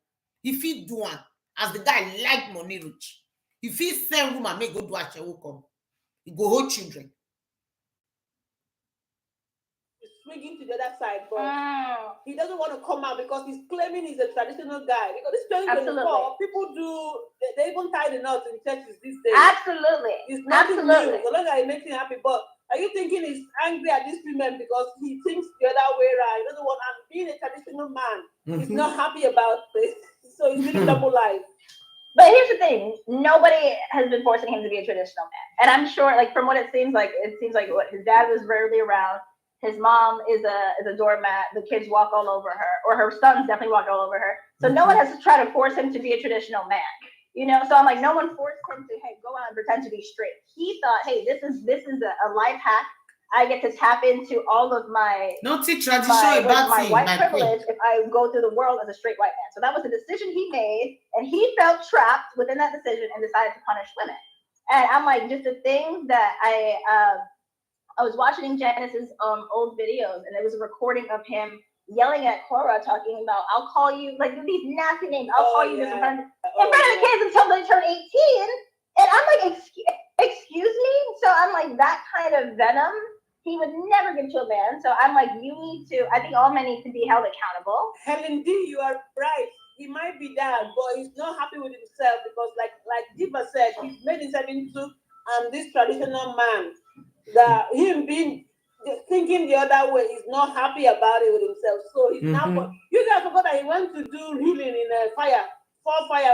If he do one, as the guy like money rich, if he send woman make go do a will come, he go hold children. Swinging to the other side, but he doesn't want to come out because he's claiming he's a traditional guy. Because this 2024, people do, they even tie the knots in churches these days. Absolutely. It's nothing new. So long as it makes him happy. But are you thinking he's angry at these women because he thinks the other way around? He doesn't want, and being a traditional man, he's not happy about this. So he's living double life. But here's the thing: nobody has been forcing him to be a traditional man, and I'm sure, like from what it seems like what his dad was rarely around. His mom is a doormat. The kids walk all over her, or her sons definitely walk all over her. So no one has to try to force him to be a traditional man, you know. So I'm like, no one forced him to go out and pretend to be straight. He thought, hey, this is a life hack. I get to tap into all of my white privilege if I go through the world as a straight white man. So that was a decision he made, and he felt trapped within that decision and decided to punish women. And I'm like, just the thing that I was watching Janice's old videos, and there was a recording of him yelling at Cora, talking about, I'll call you, like these nasty names, I'll call you this in front of the kids until they turn 18. And I'm like, excuse me? So I'm like, that kind of venom, he would never give to a man. So I'm like, you need to, I think all men need to be held accountable. Helen D, you are right. He might be that, but he's not happy with himself because like Jeeba said, he's made himself into this traditional man. That him being thinking the other way, he's not happy about it with himself. So he's not. You guys forgot that he went to do healing in a fire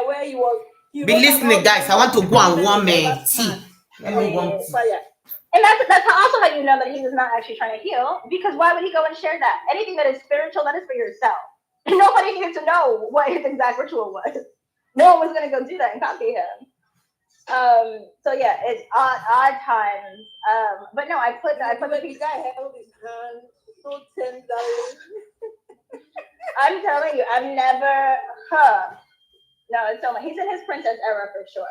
where he was. Be listening, guys. I want to go and warm tea. Fire. And that's also how you know that he was not actually trying to heal, because why would he go and share that? Anything that is spiritual, that is for yourself. Nobody needed to know what his exact ritual was. No one was going to go do that and copy him. So yeah, it's odd times. But no, I put the guy held his hand so tenderly. I'm telling you, I've never No, it's so much. He's in his princess era for sure.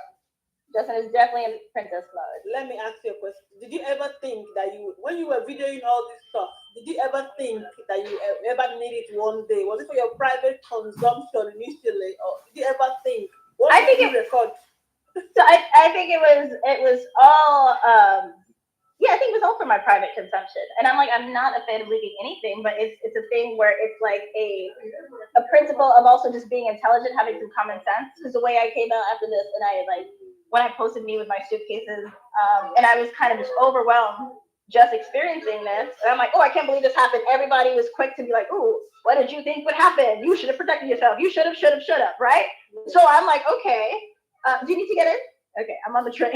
Justin is definitely in princess mode. Let me ask you a question. Did you ever think that when you were videoing all this stuff, did you ever think that you ever need it one day? Was it for your private consumption initially, or did you ever think? I think it record. So I think it was all I think it was all for my private consumption. And I'm like, I'm not a fan of leaking anything, but it's a thing where it's like a principle of also just being intelligent, having some common sense. Because the way I came out after this, and when I posted me with my suitcases, and I was kind of just overwhelmed just experiencing this. And I'm like, oh, I can't believe this happened. Everybody was quick to be like, oh, what did you think would happen? You should have protected yourself. You should have, right? So I'm like, okay. Do you need to get in? Okay, I'm on the train.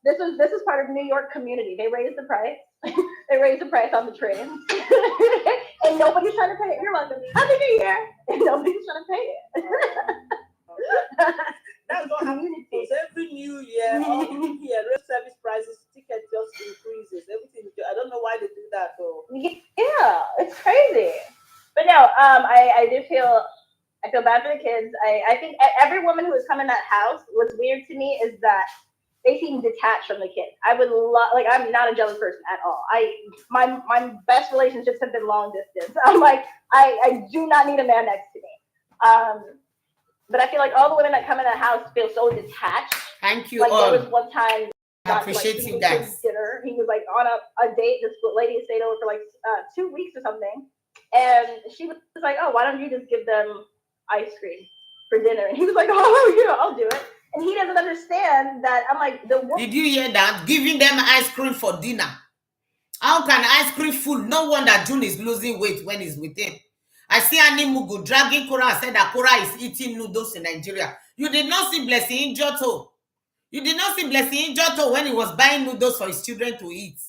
This is part of New York community. They raised the price. They raised the price on the train. And nobody's trying to pay it. You're welcome. Happy New Year. And nobody's trying to pay it. That's what happens. Every New Year, road service prices, ticket just increases. Everything. I don't know why they do that though. Yeah, it's crazy. But no, I feel bad for the kids. I think every woman who has come in that house, what's weird to me is that they seem detached from the kids. I would I'm not a jealous person at all. My best relationships have been long distance. I'm like, I do not need a man next to me. But I feel like all the women that come in that house feel so detached. Thank you like all. There was one time, I appreciate you guys. Dinner. He was like on a date. This lady stayed over for like 2 weeks or something. And she was like, oh, why don't you just give them ice cream for dinner? And he was like, oh, yeah, I'll do it. And he doesn't understand that. I'm like, did you hear that? Giving them ice cream for dinner. How can ice cream fool? No wonder June is losing weight when he's with him. I see Animugu dragging Cora and said that Cora is eating noodles in Nigeria. You did not see Blessing Joto. You did not see Blessing Joto when he was buying noodles for his children to eat.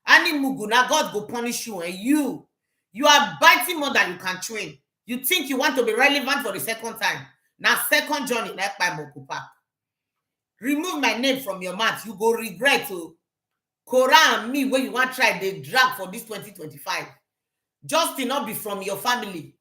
Animugu, now God go punish you, and you are biting more than you can chew. You think you want to be relevant for the second time. Now, second journey, not by Mokupa. Remove my name from your mouth. You go regret to Cora and me when you want to try the drag for this 2025. Just to not be from your family.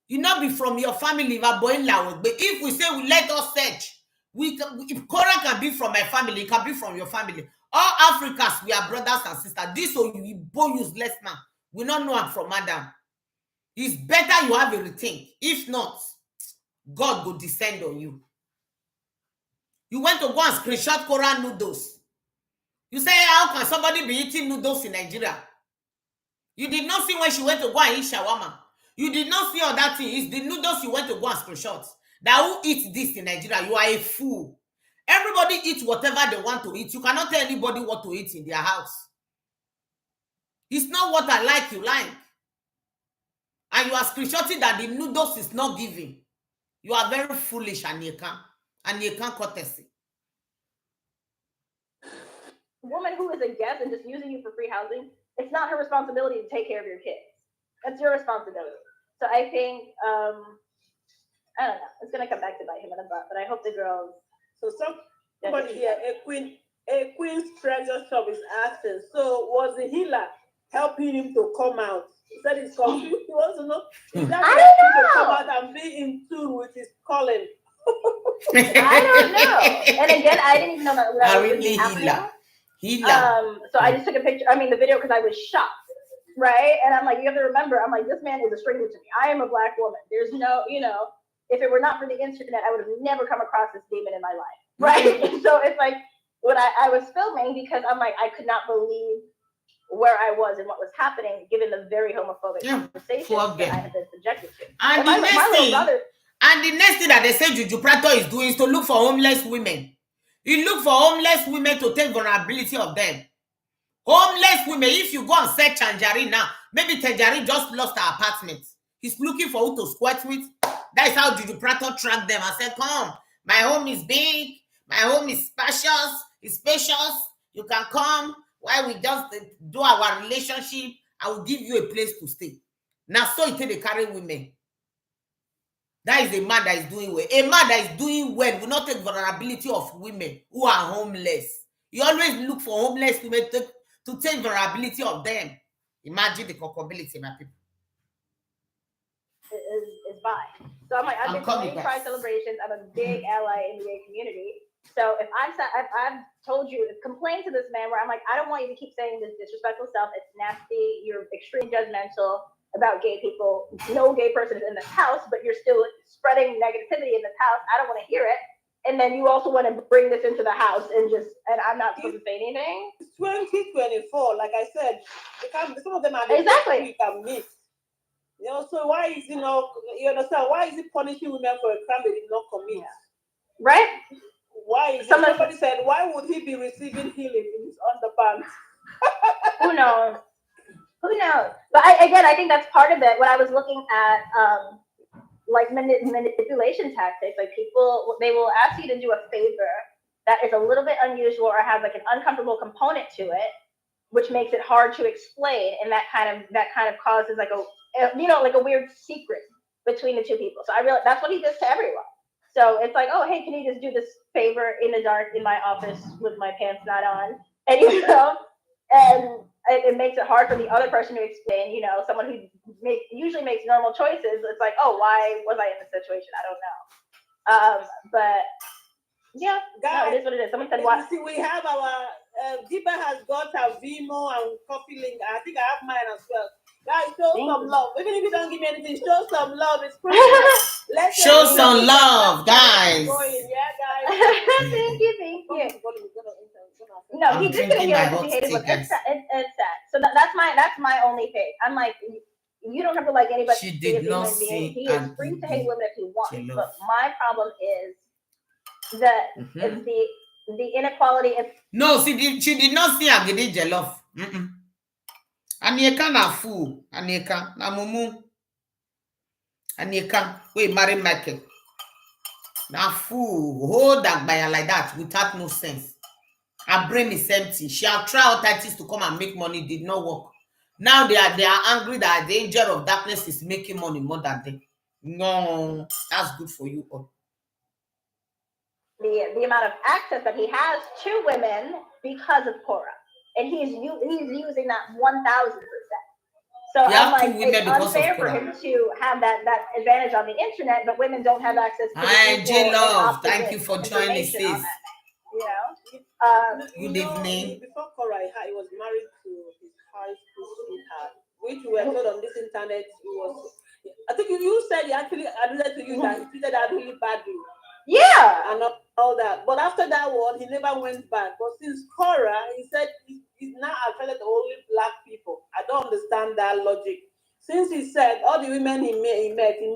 You not be from your family, but if we say we let us search, if Cora can be from my family, it can be from your family. All Africans, we are brothers and sisters. This or you both useless man. We don't know I'm from Adam. It's better you have a rethink. If not, God will descend on you. You went to go and screenshot Korean noodles. You say, how can somebody be eating noodles in Nigeria? You did not see when she went to go and eat shawarma. You did not see all that thing. It's the noodles you went to go and screenshot. That who eats this in Nigeria? You are a fool. Everybody eats whatever they want to eat. You cannot tell anybody what to eat in their house. It's not what I like, you like. And you are screenshotting that the noodles is not giving. You are very foolish, and you can't courtesy. Woman who is a guest and just using you for free housing, it's not her responsibility to take care of your kids. That's your responsibility. So I think, I don't know, it's gonna come back to bite him in the butt, but I hope the girls. So somebody here, a queen's treasure shop is asking, so was the healer helping him to come out? He said he's confused. He wants to know, is that helping to come out and be in tune with his calling? I don't know. And again, I didn't even know that was really happening. So I just took a picture, the video, because I was shocked, right? And I'm like, you have to remember, I'm like, this man is a stranger to me. I am a Black woman. There's no, if it were not for the internet, I would have never come across this demon in my life, right? So it's like, when I was filming, because I'm like, I could not believe where I was and what was happening, given the very homophobic conversation that I had been subjected to. And the next thing that they say Juju Prato is doing is to look for homeless women. You look for homeless women to take vulnerability of them. Homeless women, if you go and search Tangerine now, maybe Tangerine just lost her apartment. He's looking for who to squat with. That is how Juju Prato tracked them and said, come, my home is big, my home is spacious, it's spacious, you can come, while we just do our relationship, I will give you a place to stay. Now, so you take the carry women. That is a man that is doing well. A man that is doing well will not take vulnerability of women who are homeless. You always look for homeless women to take vulnerability of them. Imagine the culpability, my people. Is fine. So I'm like, I've been to many Pride celebrations. I'm a big ally in the gay community. So if I've told you, complain to this man where I'm like, I don't want you to keep saying this disrespectful stuff. It's nasty. You're extremely judgmental about gay people. No gay person is in this house, but you're still spreading negativity in this house. I don't want to hear it. And then you also want to bring this into the house and I'm not supposed to say anything. It's 2024, like I said, some of them are exactly. You can meet. So why is you understand? Why is he punishing women for a crime they did not commit? Yeah. Right? Why? Somebody said, why would he be receiving healing in his underpants? Who knows? But I think that's part of it. When I was looking at like manipulation tactics, like people, they will ask you to do a favor that is a little bit unusual or has like an uncomfortable component to it, which makes it hard to explain, and that kind of causes like a weird secret between the two people. So I realized that's what he does to everyone. So it's like, oh, hey, can you just do this favor in the dark in my office with my pants not on? And and it makes it hard for the other person to explain. Someone who usually makes normal choices. It's like, oh, why was I in this situation? I don't know. But yeah, guys, no, it is what it is. Someone said, "What?" See, we have our Jeeba has got her Vimo and coffee link. I think I have mine as well. Guys, show some love. Even if you don't give me anything, show some love. It's Let's show some love, guys. Yeah, guys. Thank you. No, he did get healed because he hated women. It's sad. So that's my only take. I'm like, you don't have to like anybody. She did not see. He is free to hate women if he wants. But my problem is that it's the inequality. No, she did not see Agidi Jollof. Anieka na fool. Anieka na mumu. Anieka, we marry Michael. Na fool. Hold that by like that without no sense. Her brain is empty. She have tried all tactics to come and make money, did not work. Now they are angry that the angel of darkness is making money more than them. No, that's good for you all. The amount of access that he has to women because of Cora, and he's using that 1,000%. So I'm like, it's unfair for him to have that advantage on the internet, but women don't have access to. Hi, J-Love. Thank you for joining, sis. Good evening. Before Cora, he was married to his high school sweetheart, which we were told on this internet actually alluded to you that he treated her really badly. Yeah. And all that. But after that one, he never went back. But since Cora, he said he's now attracted to only black people. I don't understand that logic. Since he said all the women he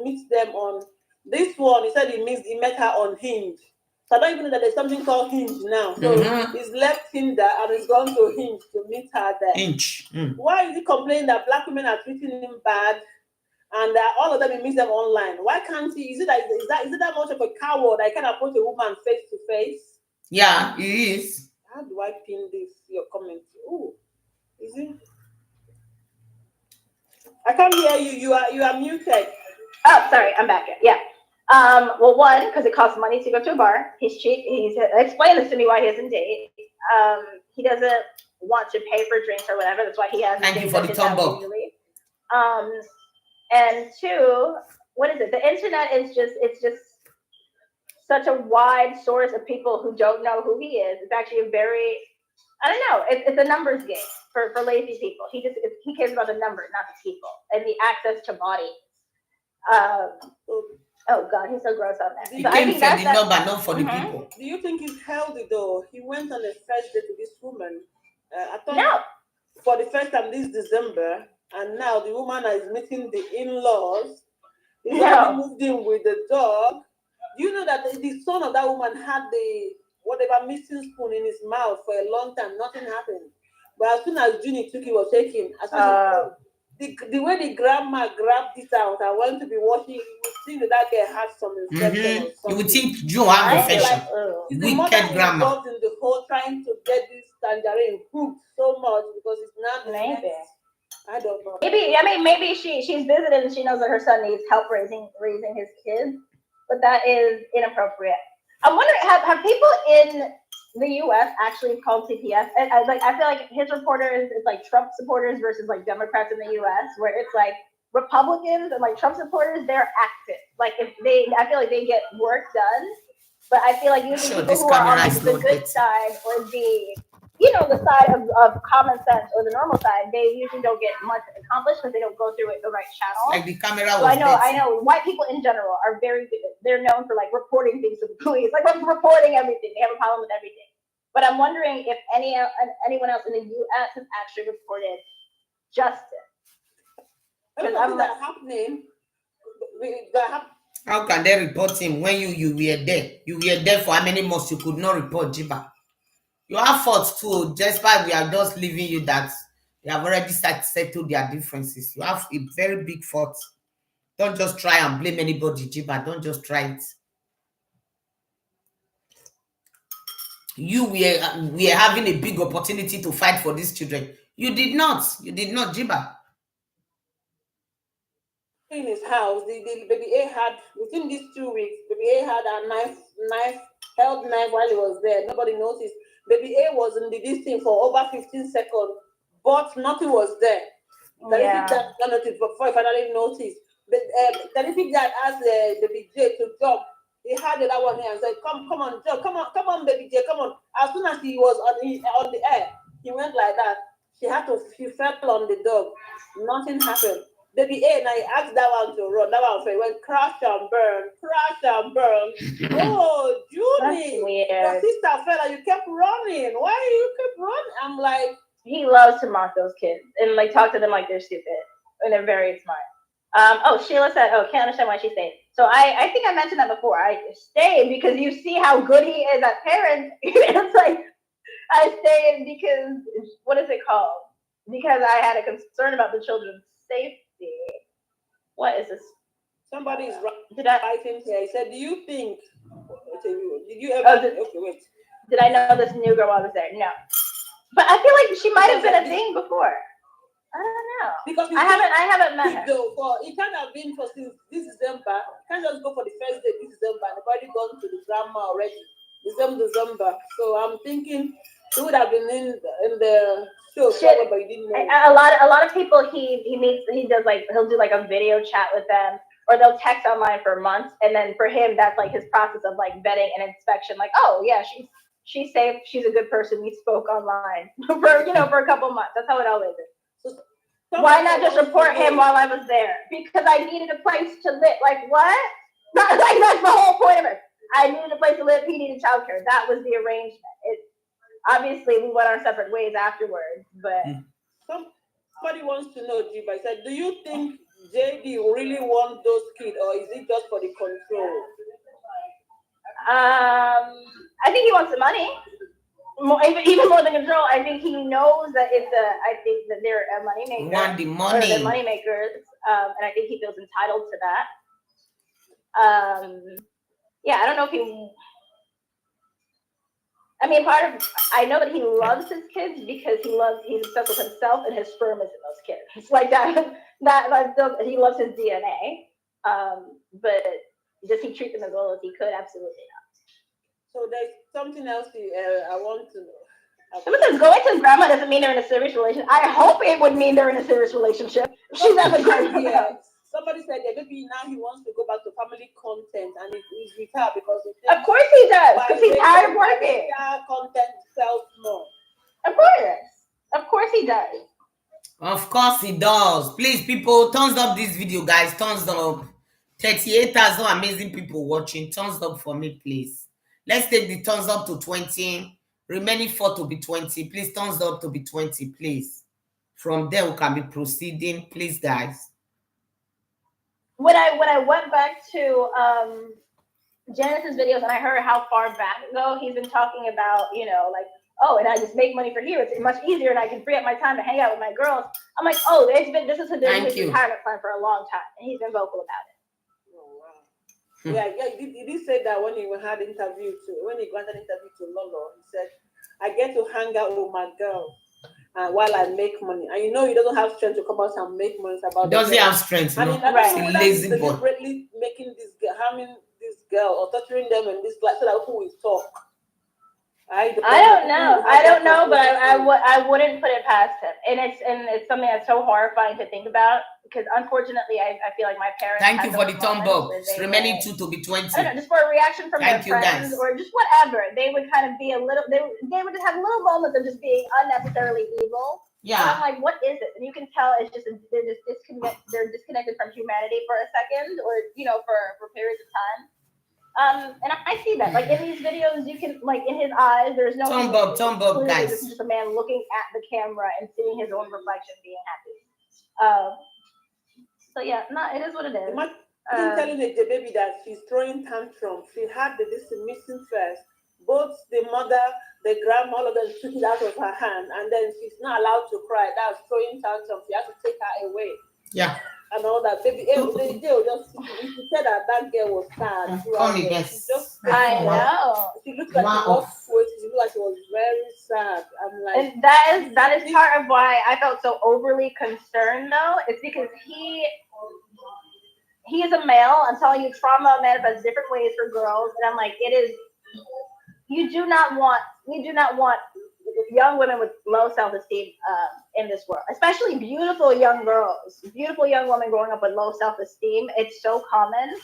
meets them on this one. He said he met her on Hinge. So I don't even know that there's something called Hinge now. So he's left Tinder and he's gone to Hinge to meet her there. Hinge. Why is he complaining that black women are treating him bad? And all of them, he meets them online. Why can't he? Is it that much of a coward? I can approach a woman face to face. Yeah, he is. How do I pin this? Your comment. Oh, is it? I can't hear you. You are muted. Oh, sorry, I'm back. Yeah. Well, one, because it costs money to go to a bar. He's cheap. He's explained this to me why he doesn't date. He doesn't want to pay for drinks or whatever. That's why he has. Thank you for the thumb up. And two, what is it? The internet is it's just such a wide source of people who don't know who he is. It's actually a very, I don't know, it's a numbers game for lazy people. He cares about the numbers, not the people, and the access to bodies. Oh God, he's so gross on that. He came for the number, not for the people. Do you think he's healthy though? He went on a first date with this woman. I thought no. For the first time this December, and now the woman is meeting the in-laws. He's already moved in with the dog. Do you know that the son of that woman had the whatever missing spoon in his mouth for a long time? Nothing happened. But as soon as Junie took it, was shaking. As soon as the way the grandma grabbed it out, I want to be watching. You would think that girl had some infection or something. You would think Joe had infection. Is the mother involved in the whole trying to get this tangerine hooked so much because it's not maybe. I don't know. Maybe she's visited and she knows that her son needs help raising his kids, but that is inappropriate. I'm wondering, have people in the U.S. actually called CPS? I feel like his reporters is like Trump supporters versus like Democrats in the U.S., where it's like Republicans and like Trump supporters, they're active. Like I feel like they get work done, but I feel like usually people who are on like the good side or the side of common sense or the normal side, they usually don't get much accomplished because they don't go through it the right channel. Like the camera was I know white people in general are very good. They're known for like reporting things to the police, like reporting everything. They have a problem with everything. But I'm wondering if anyone else in the U.S. has actually reported justice. Because that happening. How can they report him when you were there? You were there for how many months? You could not report Jeeba. You have faults too, despite we are just leaving you that they have already settled their differences. You have a very big fault. Don't just try and blame anybody, Jeeba. Don't just try it. We are having a big opportunity to fight for these children. You did not, Jeeba. In his house, the baby A had within these 2 weeks, baby A had a held knife while he was there. Nobody noticed. Baby A was in this thing for over 15 seconds, but nothing was there. Terrific dad not noticed before he finally noticed. Terrific dad asked baby J to jump. He had the other one here and said, "Come on, jump, come on, baby J, come on." As soon as he was on the air, he went like that. She fell on the dog. Nothing happened. Baby A, now he asked that one to run. That one went crash and burn. Oh, Junie, your sister fell and you kept running. Why you keep running? I'm like, he loves to mock those kids and like talk to them like they're stupid and they're very smart. Sheila said, can't understand why she stayed. So I think I mentioned that before. I stayed because you see how good he is at parents. It's like I stayed because what is it called? Because I had a concern about the children's safety. What is this? Somebody is writing here. He said, "Do you think? Did you ever? Okay, wait. Did I know this new girl while I was there? No, but I feel like she might have been a thing before. I don't know because I haven't met her. It can't have been for since this December. You can't just go for the first day this December. They've already gone to the grandma already. December. So I'm thinking she would have been in the show, but you didn't know. A lot of people he'll do like a video chat with them, or they'll text online for months, and then for him that's like his process of like vetting and inspection. Like, oh yeah, she's safe, she's a good person. We spoke online for a couple months. That's how it always is. Why not just report him while I was there? Because I needed a place to live. Like what? Like that's the whole point of it. I needed a place to live. He needed childcare. That was the arrangement. Obviously we went our separate ways afterwards, but somebody wants to know, Jeeba. I said, do you think JD really want those kids, or is it just for the control? I think he wants the money. Even more than control. I think he knows that I think that they're a money maker. Want the money. They're money makers, and I think he feels entitled to that. Yeah, I don't know if he. I mean, I know that he loves his kids because he's obsessed with himself, and his sperm is in those kids. It's like that. He loves his DNA. But does he treat them as well as he could? Absolutely not. So there's something else I want to know. Listen, going to his grandma doesn't mean they're in a serious relationship. I hope it would mean they're in a serious relationship. She's at the grandma. Somebody said that maybe now he wants to go back to family content, and he's with her because of course he does, because he's tired of working. Content sells more. Of course he does. Of course he does. Please, people, thumbs up this video, guys. Thumbs up. 38,000 amazing people watching. Thumbs up for me, please. Let's take the thumbs up to 20. Remaining 4 to be 20. Please, thumbs up to be 20, please. From there, we can be proceeding. Please, guys. When I went back to Janice's videos and I heard how far back ago he's been talking about, like, oh, and I just make money for here. It's much easier, and I can free up my time to hang out with my girls. I'm like, oh, this has been his retirement plan for a long time, and he's been vocal about it. Yeah, he said that when he had interview when he granted interview to Lolo, he said, I get to hang out with my girl while I make money. And he doesn't have strength to come out and make money. Does he have strength? I mean, right. Lazy boy. Deliberately making harming this girl or torturing them in this class so that who will talk. I don't know, but I wouldn't put it past him, and it's something that's so horrifying to think about, because unfortunately I feel like my parents. Thank you for the thumb up. Remaining 2 to be 20. I don't know, just for a reaction from their friends, or just whatever. They would kind of be a little. They would just have little moments of just being unnecessarily evil. Yeah. And I'm like, what is it? And you can tell it's just they're disconnected from humanity for a second, or for periods of time. And I see that, like in these videos, you can, like, in his eyes, there's no thumb up, guys. This is just a man looking at the camera and seeing his own reflection, being happy. So yeah, it is what it is. Telling the baby that she's throwing tantrums. She had this missing first. Both the mother, the grandma, all of them took it out of her hand, and then she's not allowed to cry. That's throwing tantrums. She has to take her away. Yeah. And all that, baby, they just said that girl was sad. I know. She looked like she was sweet. She looked like she was very sad. I'm like, and that is part of why I felt so overly concerned, though. It's because he is a male. I'm telling you, trauma manifests different ways for girls, and I'm like, we do not want young women with low self-esteem in this world, especially beautiful young girls, beautiful young women growing up with low self-esteem. It's so common,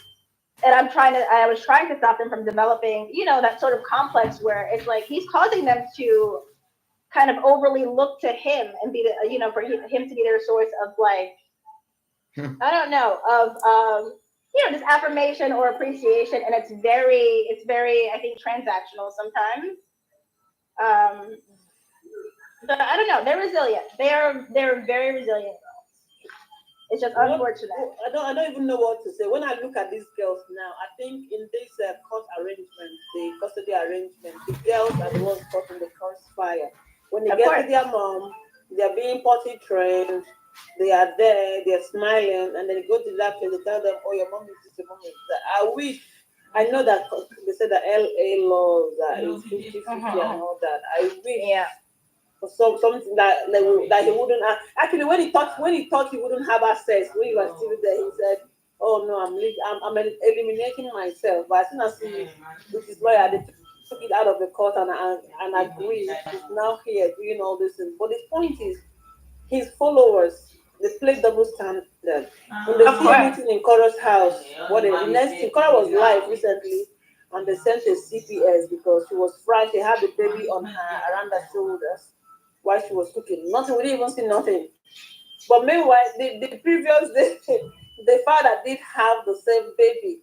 and I was trying to stop them from developing, that sort of complex where it's like he's causing them to kind of overly look to him and be for him to be their source of, like, I don't know, of just affirmation or appreciation, and it's very, I think, transactional sometimes. But I don't know. They're resilient. They're very resilient girls. It's just unfortunate. I don't even know what to say. When I look at these girls now, I think in this court arrangement, the custody arrangement, the girls are the ones caught in the crossfire. When they get to their mom, they're being potty trained. They are there. They're smiling, and then they go to that place. They tell them, "Oh, your mom is this. Your mom is that." I know that they said that LA laws is 50-50 and all that. I wish. Yeah. For something that he wouldn't have. Actually, when he thought he wouldn't have access, when he was still there, he said, "Oh no, I'm eliminating myself." But as soon as he, with his lawyer, they took it out of the court and agreed. He's now here doing all this things. But the point is, his followers, they play double standard. When they see a meeting in Cora's house, the next thing, Cora was live recently, and they sent a CPS because she was fried. She had the baby on her around her shoulders while she was cooking. Nothing. We didn't even see nothing. But meanwhile, the previous day, the father did have the same baby.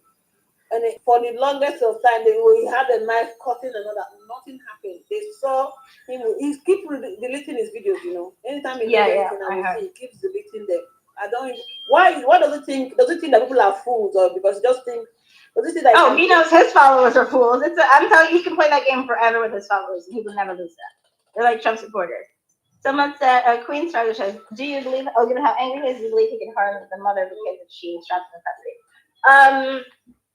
And for the longest of time, he had a knife cutting another. Nothing happened. They saw him. He keeps deleting his videos. Anytime he does anything, I will see he keeps deleting them. I don't. Why? What does he think? Does he think that people are fools, or because he just think? Does he think that? Oh, he knows his followers are fools. I'm telling you, he can play that game forever with his followers, and he will never lose that. They're like Trump supporters. Someone said, Queen Star says, do you believe, given how angry he is, do you believe he can harm the mother because if she instructs in custody?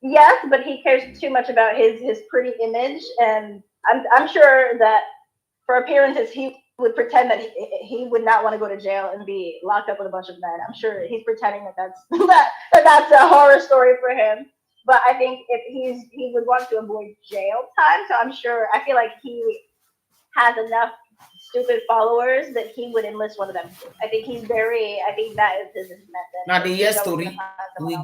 Yes, but he cares too much about his pretty image, and I'm sure that for appearances, he would pretend that he would not want to go to jail and be locked up with a bunch of men. I'm sure he's pretending that that's a horror story for him. But I think if he would want to avoid jail time, so I feel like he has enough stupid followers that he would enlist one of them. I think that is his method. Now the year story, we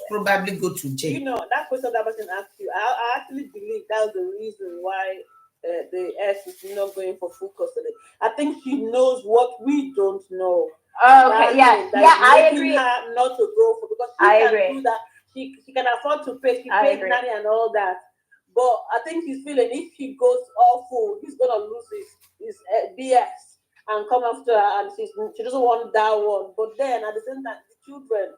probably go to jail. That question that person asked you, I actually believe that was the reason why the S is not going for full custody. I think she knows what we don't know. Oh, okay, I agree. Her not to go for because she can do that. She can afford to pay. She pays nanny and all that. But I think she's feeling if she goes all full, he's gonna lose his BS and come after her, and she doesn't want that one. But then at the same time, the children,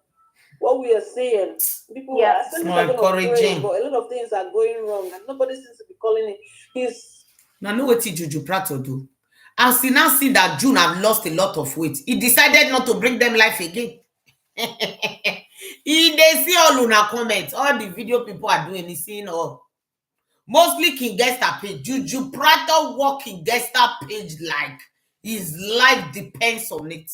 what we are seeing, people are encouraging, but a lot of things are going wrong, and nobody seems to be calling it. He's now know what Juju Prato do. As he now see that June have lost a lot of weight, he decided not to bring them life again. They see all Luna comments, all the video people are doing, he's seeing all. Mostly King Gesta page. Juju Prato walk King Gesta page like his life depends on it.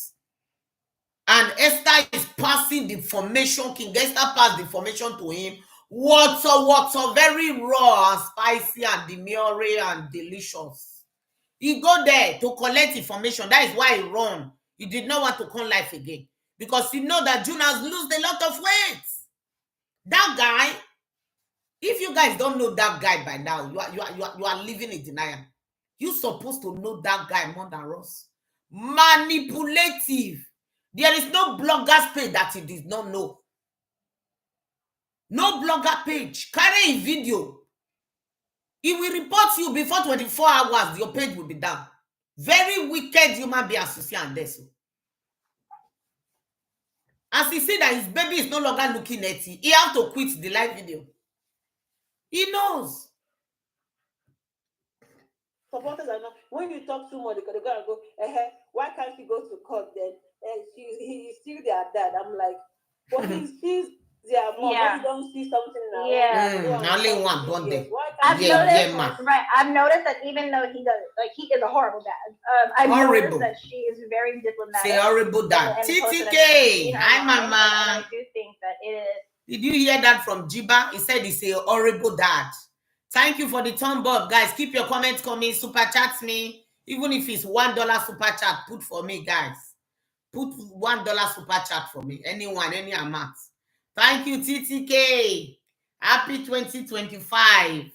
And Esther is passing the information. King Gesta passed the information to him. Water, very raw and spicy and demure and delicious. He go there to collect information. That is why he run. He did not want to come life again. Because he know that June has lost a lot of weight. That guy, if you guys don't know that guy by now, you are living in denial. You're supposed to know that guy more than us. Manipulative. There is no blogger's page that he did not know. No blogger page. Carry a video. He will report you before 24 hours. Your page will be down. Very wicked human being associated and this. As he said that his baby is no longer looking at it, he have to quit the live video. He knows. Supporters are not. When you talk too much, they're gonna go, why can't she go to court then? He's still their dad. I'm like, but he's their mom. Yeah. You don't see something now. Yeah. Only one bonding. I've noticed that even though he is a horrible dad. I've noticed that she is very diplomatic. Say horrible dad. TTK. Hi, Mama. And I do think that it is. Did you hear that from Jeeba? He said he's a horrible dad. Thank you for the thumb up, guys. Keep your comments coming. Super chats me. Even if it's $1 super chat, put for me, guys. Put $1 super chat for me. Anyone, any amount. Thank you, TTK. Happy 2025.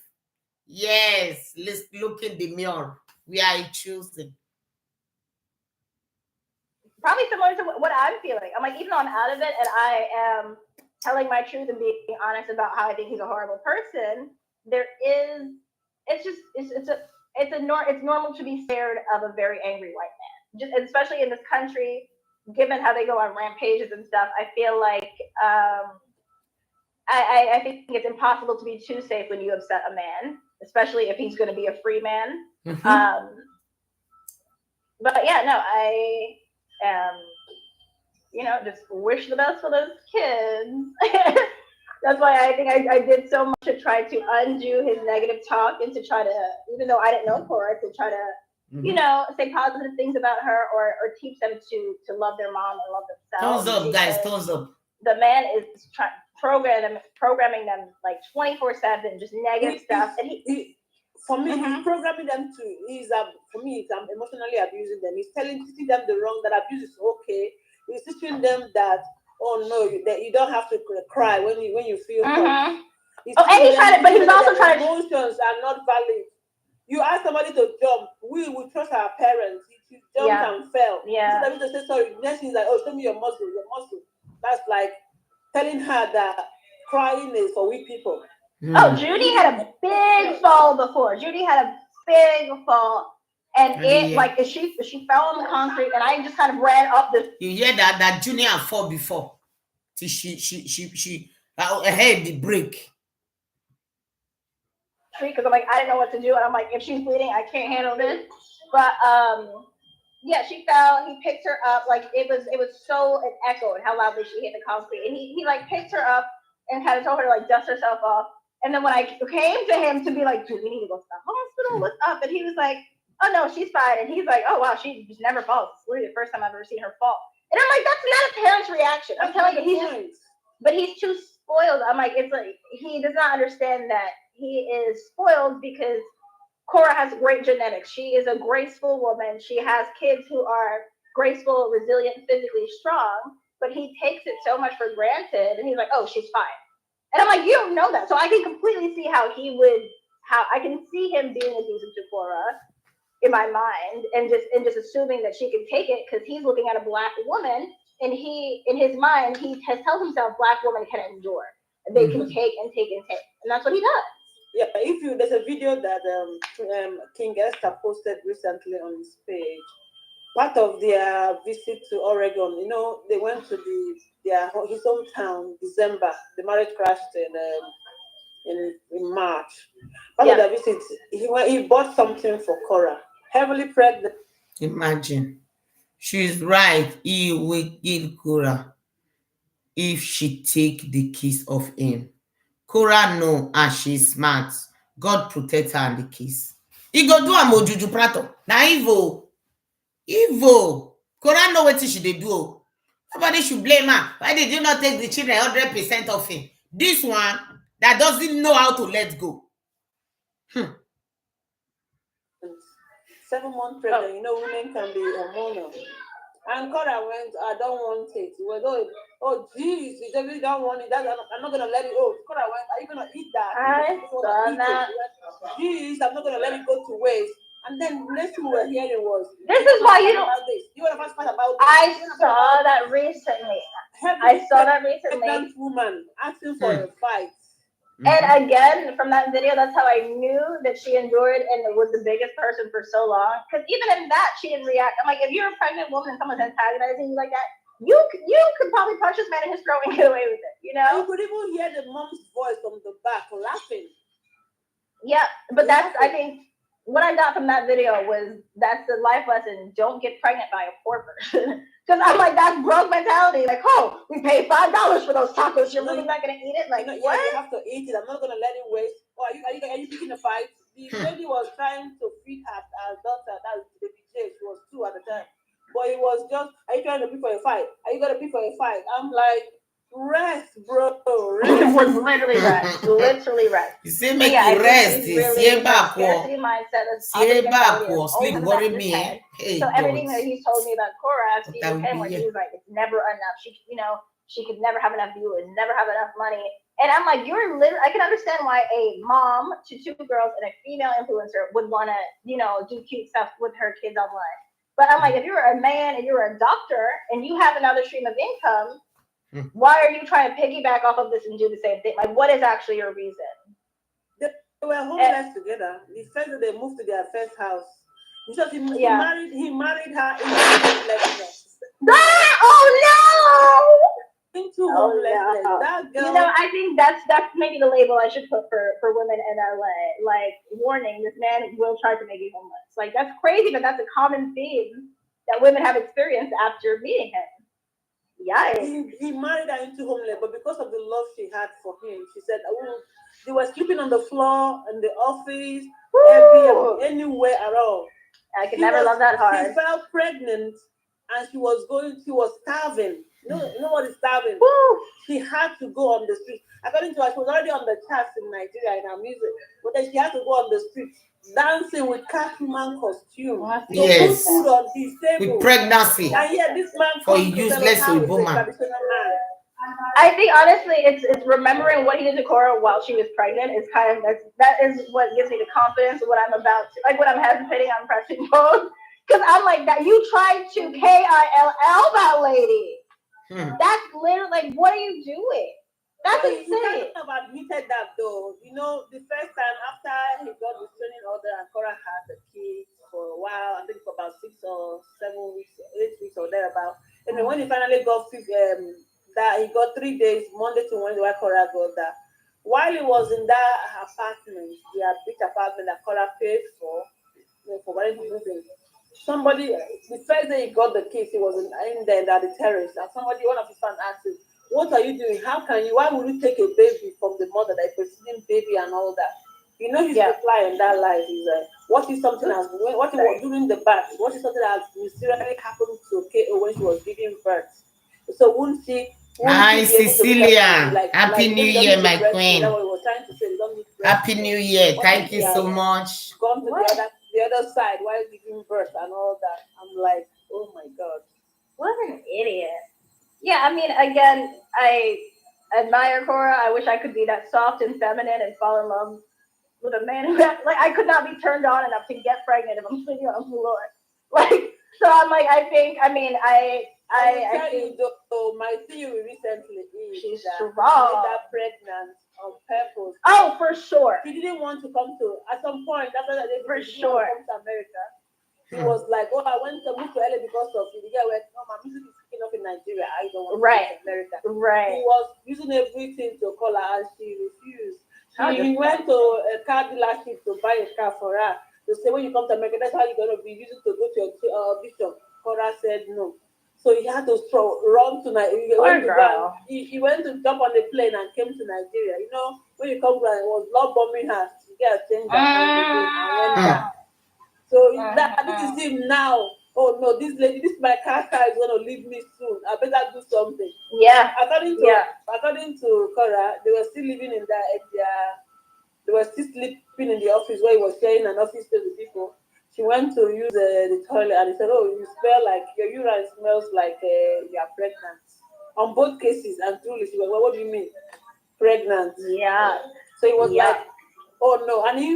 Yes, let's look in the mirror. We are choosing. Probably similar to what I'm feeling. I'm like, even though I'm out of it and I am telling my truth and being honest about how I think he's a horrible person, it's normal to be scared of a very angry white man. Just especially in this country, given how they go on rampages and stuff, I feel like I think it's impossible to be too safe when you upset a man, especially if he's going to be a free man. Mm-hmm. But yeah, no, I just wish the best for those kids. That's why I think I did so much to try to undo his negative talk and to try to, even though I didn't know Cora, to try to, say positive things about her or teach them to love their mom and love themselves. Thumbs up, guys. Thumbs up. The man is programming them like 24/7, just negative stuff. And he for me, he's programming them to. For me, it's emotionally abusing them. He's teaching them the wrong that abuse is okay. He's teaching them that. Oh no! That you don't have to cry when you feel. And he tried it, but he was also trying to. Emotions are not valid. You ask somebody to jump. We will trust our parents. He she jumped and fell. Yeah. Instead of me to say sorry, next thing is like, oh, show me your muscle, your muscle. That's like telling her that crying is for weak people. Oh, Judy had a big fall before. Judy had a big fall, and it like she fell on the concrete, and I just kind of ran up the. You hear that Junior fall before? Till she her head the break. Because I'm like, I didn't know what to do, and I'm like, if she's bleeding, I can't handle this. But yeah, she fell. He picked her up. Like it was so it echoed how loudly she hit the concrete, and he like picked her up and kind of told her to like dust herself off. And then when I came to him to be like, dude, we need to go to the hospital. What's up? And he was like, oh no, she's fine. And he's like, oh wow, she just never falls. It's literally the first time I've ever seen her fall. And I'm like, that's not a parent's reaction. I'm telling you, but he's too spoiled. I'm like, it's like he does not understand that he is spoiled because Cora has great genetics. She is a graceful woman. She has kids who are graceful, resilient, physically strong. But he takes it so much for granted, and he's like, oh, she's fine. And I'm like, you don't know that. So I can completely see how I can see him being abusive to Cora in my mind and just assuming that she can take it because he's looking at a black woman and he, in his mind, he has told himself black women can endure. They can take and take and take. And that's what he does. Yeah, there's a video that King Esther posted recently on his page. Part of their visit to Oregon, they went to his hometown, December. The marriage crashed in March. Part of their visit, he bought something for Cora. Heavily pregnant. Imagine. She's right. He will kill Cora if she take the kiss of him. Cora know and she's smart. God protect her and the kiss. He go do a mojuju prato. Na evil. Cora know what she dey do. Nobody should blame her. Why did you not take the children 100% of him? This one that doesn't know how to let go. 7 months pregnant, women can be hormonal. And Cora went, I don't want it. He went, oh, geez, you really don't want it. I'm not going to let it go. Cora went, are you going to eat that? I saw that. Geez, I'm not going to let it go to waste. And then the next thing we were hearing was, this is why you don't. You want to first part about this? I saw that recently. Pregnant woman asking for a fight. And again, from that video, that's how I knew that she endured and was the biggest person for so long. Because even in that, she didn't react. I'm like, if you're a pregnant woman and someone's antagonizing you like that, you could probably punch this man in his throat and get away with it. You could even hear the mom's voice from the back laughing. Yeah, but I think what I got from that video was that's the life lesson: don't get pregnant by a poor person. Because I'm like, that's broke mentality. Like, oh, we paid $5 for those tacos. You're really not gonna eat it? Like, what? Yeah, you have to eat it. I'm not gonna let it waste. Oh, are you picking a fight? The lady was trying to feed her daughter. That's the DJ. She was 2 at the time. But it was just, are you trying to pick for a fight? Are you gonna pick for a fight? I'm like, rest, bro. It was literally rest. Literally rest. You say make you rest. Jeeba sleep worry me. Hey, so everything that he's told me about Cora, I've seen with him where he was like, it's never enough. She could never have enough viewers, never have enough money. And I'm like, I can understand why a mom to 2 girls and a female influencer would want to, do cute stuff with her kids online. But I'm like, if you're a man and you're a doctor and you have another stream of income, why are you trying to piggyback off of this and do the same thing? Like, what is actually your reason? They were homeless together. The first that they moved to their first house. Because he married her into homelessness. Oh no! Into homelessness. No. That girl. I think that's maybe the label I should put for women in LA. Like, warning: this man will try to make you homeless. Like, that's crazy, but that's a common theme that women have experienced after meeting him. Yeah, he married her into homeless, but because of the love she had for him, she said, they were sleeping on the floor in the office, anywhere at all. I could never love that hard. She fell pregnant and she was starving. You know what is starving? Woo. She had to go on the street. According to her, she was already on the charts in Nigeria in her music, but then she had to go on the street dancing with Catwoman costume. Yes. So put food on his table. With pregnancy. And yet this man for useless woman. I think honestly, it's remembering what he did to Cora while she was pregnant is kind of that is what gives me the confidence of what I'm about to, like when I'm hesitating on pressing pause. Because I'm like, that you tried to KILL that lady. That's literally like, what are you doing? That's Well, you insane. kind of admitted that though. You know, the first time after he got the training order and Cora had the kids for a while, I think for about 6 or 7 weeks, 8 weeks or thereabout. And then when he finally got that he got 3 days, Monday to Wednesday, while Cora got that. While he was in that apartment, the big apartment that Cora paid for, for wanting to move in. Somebody, the first day he got the kids, he was in there at the terrace, and somebody, one of his fans asked him, "What are you doing? How can you? Why would you take a baby from the mother, that preceding baby and all that?" You know, his reply in that life is, "What is something has what he was during the birth? What is something that has mysteriously happened to KO when she was giving birth? So won't Hi, she be able to look at baby Cecilia. like Happy the New baby don't Year, need to my breastfeed?" That's queen. what he was trying to say. They don't need Happy breastfeed. New Year. What if Thank he you has so much. gone to the other side while giving birth and all that? I'm like, oh my god. What an idiot. Yeah, I mean, again, I admire Cora. I wish I could be that soft and feminine and fall in love with a man who like I could not be turned on enough to get pregnant if I'm sleeping on the floor. Like, so I'm like, I think, I mean, I I will tell think you though, my theory recently is she's that he made strong. her pregnant on purpose. Oh, for sure. He didn't want to come to, at some point after that, he For didn't want sure. to come to America. He was like, "Oh, I went to move to LA because of you." The guy went, "No, my music is kicking off in Nigeria. I don't want to go Right. to America." He Right. was using everything to call her, and she refused. He 100%. went to a car dealership to buy a car for her. To say, when you come to America, that's how you're going to be using to go to your audition. Cora said no. So he had to run to Nigeria. He Poor went to go and, girl. he went to jump on the plane and came to Nigeria. You know, when you come back, it was love bombing her. She got changed her mind again and went back. So this is him now. Oh no, this lady, this my car is gonna leave me soon. I better do something. Yeah. According to Cora, they were still living in they were still sleeping in the office where he was sharing an office space with people. She went to use the toilet and he said, "Oh, you smell like your urine smells like you are pregnant." On both cases, and truly, she was, "Well, what do you mean, pregnant?" Yeah. So he was Yeah. like, "Oh no!" And he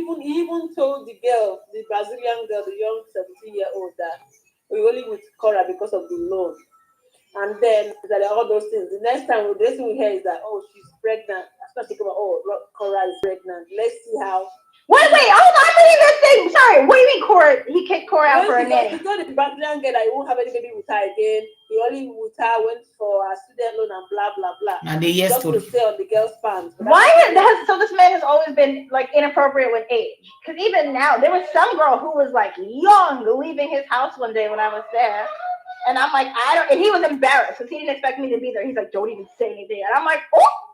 even told the girl, the Brazilian girl, the young 17-year-old, that we only with Cora because of the loan. And then that all those things. The next time, the next thing we hear is that, oh, she's pregnant. As soon as she come out, oh, Cora is pregnant. Let's see how. Wait, hold on, what do you think? Sorry, what do you mean Cora? He kicked Cora out for a nanny. He told the Brazilian girl that he won't have any baby with her again. He only with her went for a student loan and blah blah blah. And they Just to stay on the girl's pants. Why so this man has always been like inappropriate with age? Because even now, there was some girl who was like young leaving his house one day when I was there. And I'm like, I don't, and he was embarrassed because he didn't expect me to be there. He's like, don't even say anything. And I'm like, oh.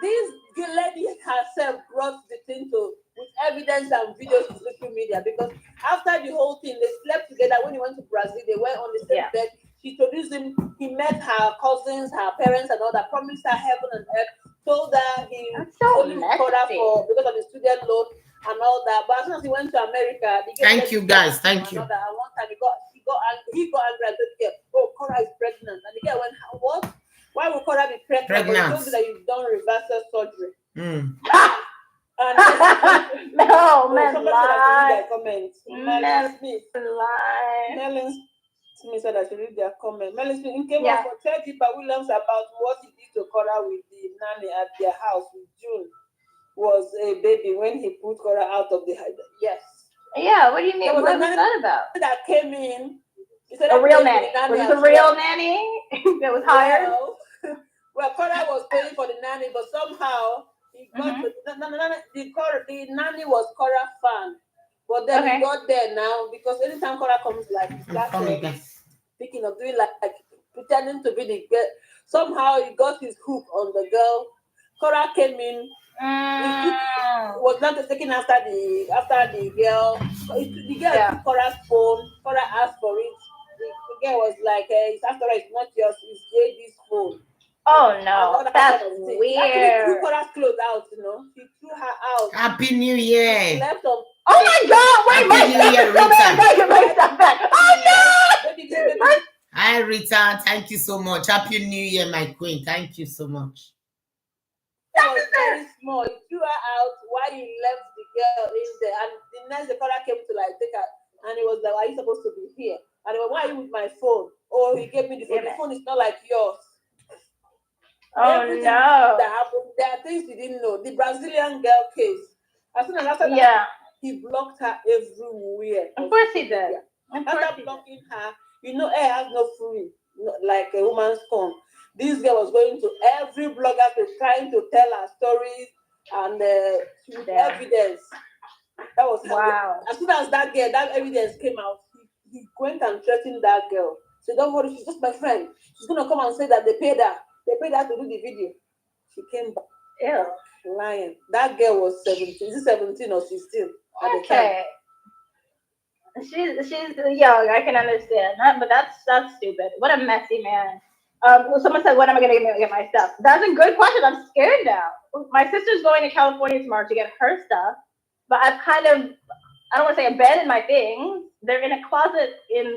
This lady herself brought the thing to with evidence and videos to social media, because after the whole thing, they slept together. When he went to Brazil, they went on the same bed. She introduced him. He met her cousins, her parents, and all that. Promised her heaven and earth. Told her he only called her for because of the student loan and all that. But as soon as he went to America, thank you guys. Thank you. And one time he got angry and told the girl, "Oh, Cora is pregnant," and the girl went, "What? Why would Cora be pregnant? But you told me that you've done reversal surgery." And no, man, somebody said I should read their comments. Melon Smith. Lie. Melon Smith said I should read their comment. Melon Smith came out for tell Jeeba Williams about what he did to Cora with the nanny at their house with June. Was a baby when he put Cora out of the house. Yes. Yeah, what do you mean? What was that about? That came in. A real nanny. Was it a real nanny that was hired? Well, Cora was paying for the nanny, but somehow he got the nanny was Cora fan. But then he got there now because anytime Cora comes, like he starts thinking of doing like pretending to be the girl. Somehow he got his hook on the girl. Cora came in. Was not taken after the girl. The girl took Cora's phone. Cora asked for it. The girl was like, "It's after all, it's not yours. It's JD's phone." Oh no, that's weird. She actually threw Cora's clothes out. You know, she threw her out. Happy New Year. She left on. Oh my God! Wait, my stuff back. Oh no! Hi Rita, thank you so much. Happy New Year, my queen. Thank you so much. Was very small. He threw her out while he left the girl in there, and the next the Cora came to like take her. And he was like, "Are you supposed to be here?" And he went, "Why are you with my phone?" Oh, he gave me the phone. The phone is not like yours. Oh Everything no. that happened, there are things he didn't know. The Brazilian girl case. As soon as after that, Yeah. he blocked her everywhere. Of course he did. After blocking her, air has no free, like a woman's tongue. This girl was going to every blogger to trying to tell her stories and with evidence. That was wow. As soon as that evidence came out, he went and threatened that girl. So don't worry, she's just my friend. She's gonna come and say that they paid her. They paid her to do the video. She came back. Ew. Lying. That girl was 17. Is it 17 or 16 at the time? She's young. I can understand that, but that's stupid. What a messy man. Someone said, "When am I going to get my stuff?" That's a good question. I'm scared now. My sister's going to California tomorrow to get her stuff, but I've kind of, I don't want to say abandoned my things. They're in a closet in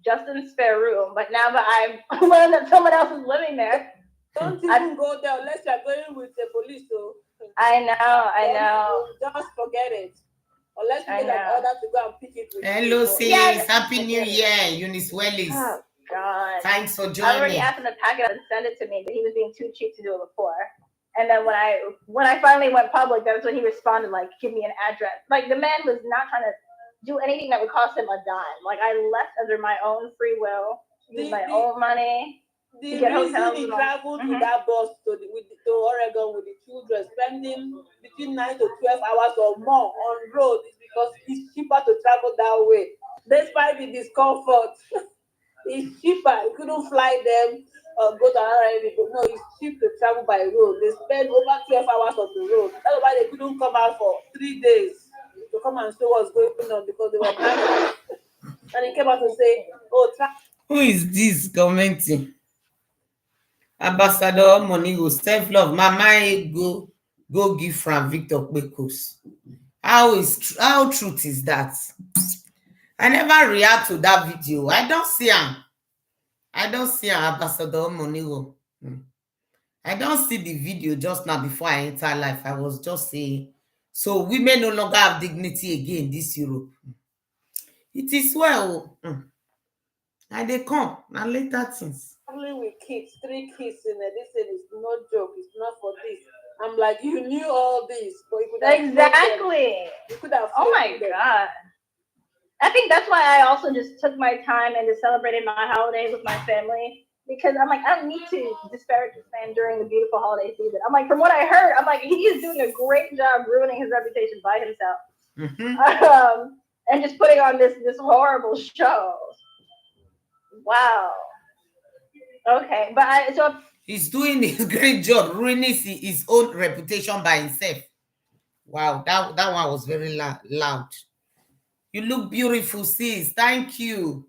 Justin's spare room. But now that I've learned that someone else is living there, don't even go there unless you're going with the police. So I know. Just forget it. Unless you get an order to go and pick it with Hello, you. sis. Happy New Year, Eunice Wellis. Oh, God. Thanks for joining. I already asked him to pack it up and send it to me, but he was being too cheap to do it before. And then when I finally went public, that's when he responded, like, give me an address. Like, the man was not trying to do anything that would cost him a dime. Like, I left under my own free will, used my own money. The reason he traveled with that bus to Oregon with the children, spending between 9 to 12 hours or more on road, is because it's cheaper to travel that way. Despite the discomfort, it's cheaper. You couldn't fly them or go to another area. No, it's cheap to travel by road. They spend over 12 hours on the road. That's why they couldn't come out for 3 days to come and show what's going on because they were planning. And he came out to say, "Oh, who is this commenting? Ambassador Monigo, self-love. Mama go give from Victor Bekos. How truth is that? I never react to that video. I don't see him. Ambassador Monigo. I don't see the video just now before I enter life. I was just saying, so women no longer have dignity again in this Europe. It is well. And they come and later things. Traveling with kids, 3 kids in there. This thing is no joke. It's not for this. I'm like, you knew all this, but you could have exactly. You could have. Oh my God. I think that's why I also just took my time and just celebrated my holidays with my family. Because I'm like, I don't need to disparage this man during the beautiful holiday season. I'm like, from what I heard, I'm like, he is doing a great job ruining his reputation by himself. And just putting on this horrible show. Wow. Okay, but so he's doing a great job ruining his own reputation by himself. Wow, that one was very loud. You look beautiful, sis. Thank you.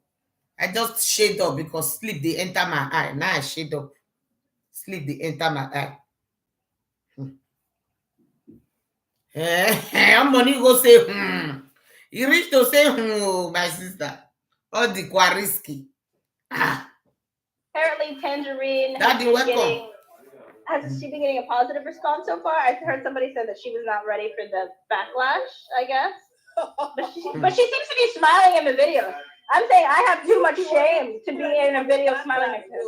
I just shade up because sleep they enter my eye. Now I shade up. Sleep they enter my eye. Money go say You reach to say my sister. All the quite risky. Apparently Tangerine has she been getting a positive response so far? I heard somebody say that she was not ready for the backlash, I guess. But she seems to be smiling in the video. I'm saying I have too much shame to be in a video smiling like this.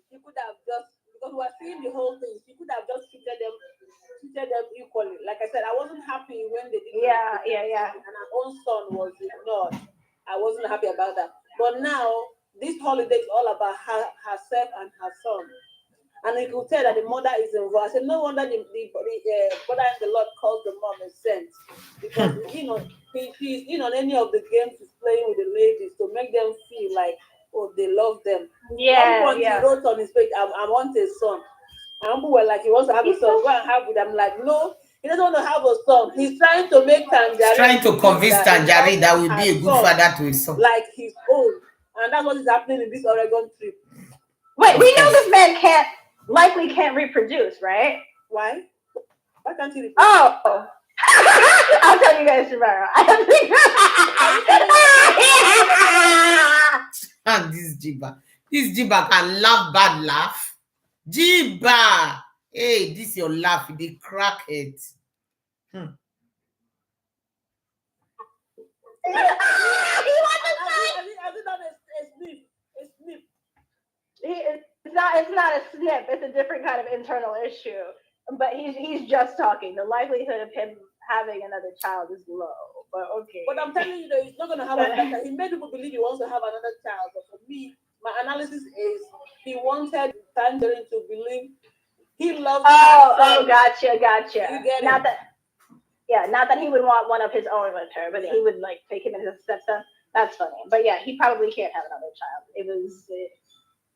She could have just, because we're seeing the whole thing, she could have just treated them equally. Like I said, I wasn't happy when they did Yeah. And her own son was ignored. I wasn't happy about that. But now, this holiday is all about herself and her son. And you could tell that the mother is involved. I said, no wonder the brother and the Lord calls the mom a saint. Because, he's in on any of the games he's playing with the ladies to make them feel like, oh, they love them. Yeah. He wrote on his page, I want a son. And people were like, he wants to have a son. Go and have it. I'm like, no, he doesn't want to have a son. He's trying to make Tangerine. He's trying to convince Tangerine that will be a good father to his son. Like his own. And that's what is happening in this Oregon trip. Wait, we know this man can't reproduce, right? Why? Why can't he reproduce? Oh. I'll tell you guys tomorrow. And this Jeeba can laugh bad laugh. Jeeba, hey, this your laugh, the crackhead. He wants to sign. Has it done a snip? A snip? It's not a snip. It's a different kind of internal issue. But he's just talking. The likelihood of him having another child is low. But okay. But I'm telling you, though, he's not going to have another child. He made people believe he wants to have another child. But for me, my analysis is he wanted Tangerine to believe he loves. Oh, gotcha. You get Not it? that, not that he would want one of his own with her, but he would like take him as a stepson. That's funny. But yeah, he probably can't have another child.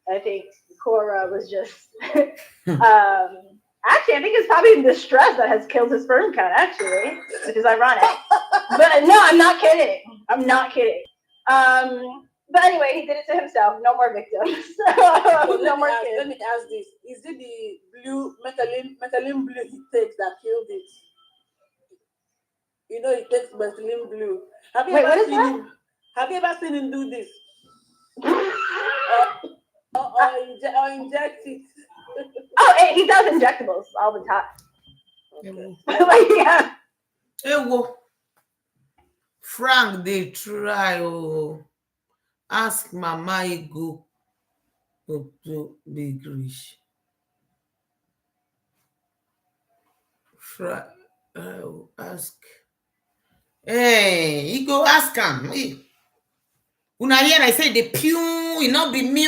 I think Cora was just. Actually, I think it's probably the stress that has killed his sperm count. Actually, which is ironic. But no, I'm not kidding. But anyway, he did it to himself. No more victims. No more kids. Let me ask this: is it the blue methylene blue he takes that killed it? You know, he takes methylene blue. Have you ever seen him? Have you ever seen him do this? or inject it? Oh, he does injectables all the time. Okay. Like, yeah. Frank, they try. Ask Mama Ego to be rich. Ask. Hey, he go ask him. Hey. Una hear I say the pew, it not be me.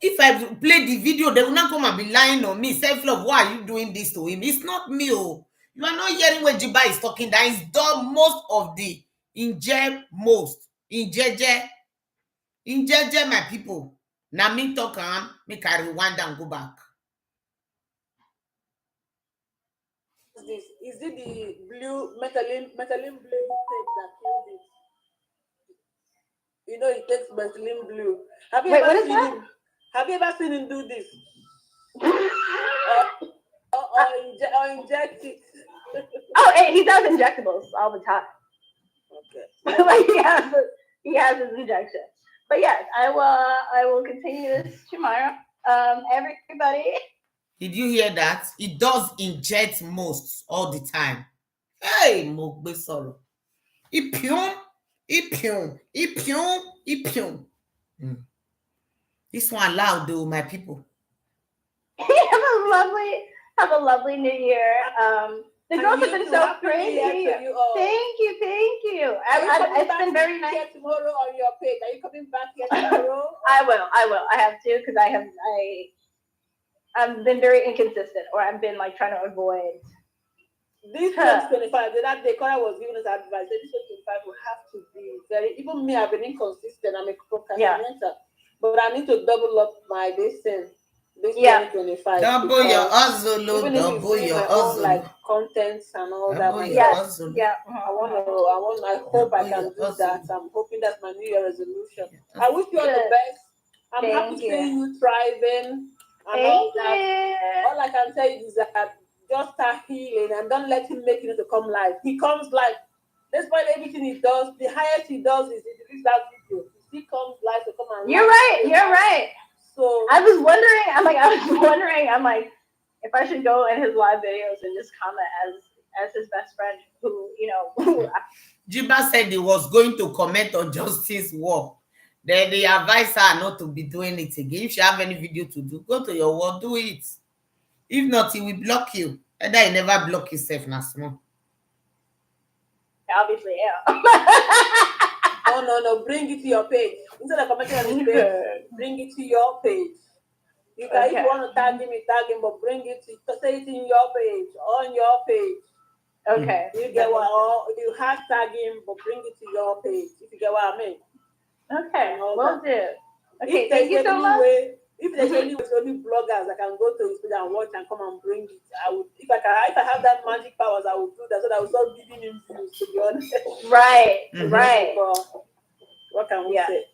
If I play the video, they will not come and be lying on me. Self-love, why are you doing this to him? It's not me. You are not hearing when Jeeba is talking. That is done most of the inject most. Injeje, my people. Now me talk and make I rewind and go back. Is it the blue methylene blue he takes that killed it? You know, he takes methylene blue. Have you ever seen him? Have you ever seen him do this? or inject it? He does injectables all the time. Okay. Like he has his injection. But yes, I will continue this tomorrow. Everybody. Did you hear that? It does inject most all the time. Hey, Mogbe sorrow. Ipium. This one loud though, my people. Have a lovely new year. The girls have been so crazy. Thank you. It's been very nice. Tomorrow on your page. Are you coming back here tomorrow? I will. I have to because I've been very inconsistent, or I've been like trying to avoid. This 2025, that day Cora was giving us advice. This 2025 will have to be very. Even me, I've been inconsistent. I'm a procrastinator, but I need to double up my distance. This 2025. Double your hustle, double your hustle. Like contents and all that. Hustle. Yeah. I hope I can do that. I'm hoping that's my New Year resolution. I wish you all the best. I'm happy seeing you thriving. Thank you. All I can tell you is that just start healing and don't let him make you to come live. He comes live. Despite everything he does, the highest he does is he releases that video. He comes live to come and You're right. So I was wondering, I'm like, if I should go in his live videos and just comment as his best friend who, Jeeba said he was going to comment on Justice's work. Then they advise her not to be doing it again. If you have any video to do, go to your work, do it. If not, he will block you. And I never block yourself now, small. Obviously, yeah. No, bring it to your page. Instead of commenting on his page, bring it to your page. You can, if you want to tag him, but bring it to say it in your page, on your page. Okay. You get what? You hashtag him, but bring it to your page. If you get what I mean. Okay, will do. Okay, thank you so much. If there's only bloggers that can go to his page and watch and come and bring it, I would. If I have that magic powers, I would do that. So that I would start giving him views. To be honest. Right. What can we say?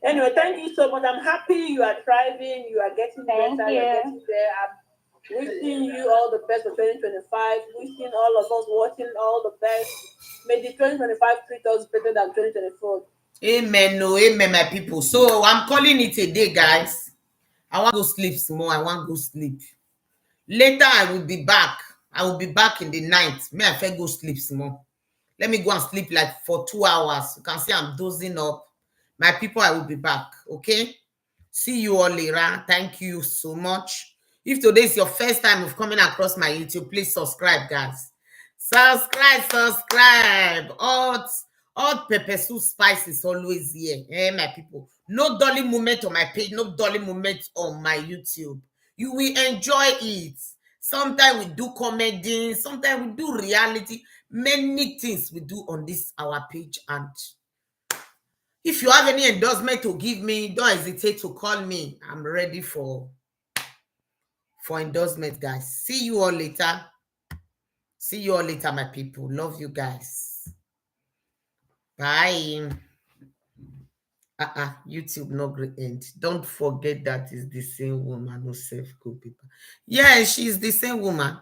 Anyway, thank you so much. I'm happy you are thriving. You are getting better. You're getting there. I'm wishing you all the best for 2025. Wishing all of us watching all the best. May the 2025 treat us better than 2024. Amen. No, amen, my people. So I'm calling it a day, guys. I want to go sleep small. I want to go sleep. Later, I will be back. I will be back in the night. May I first go sleep small. Let me go and sleep like for 2 hours. You can see I'm dozing up. My people, I will be back. Okay. See you all later. Thank you so much. If today is your first time of coming across my YouTube, please subscribe, guys. Subscribe. Hot pepper soup spice is always here. My people. No dolly moment on my page, no dolly moment on my YouTube. You will enjoy it. Sometimes we do comedy, sometimes we do reality. Many things we do on this our page, and if you have any endorsement to give me, don't hesitate to call me. I'm ready for endorsement, guys. See you all later. See you all later, my people. Love you guys. Bye. YouTube no great end. Don't forget that is the same woman who self-cook people. Yeah, she's the same woman.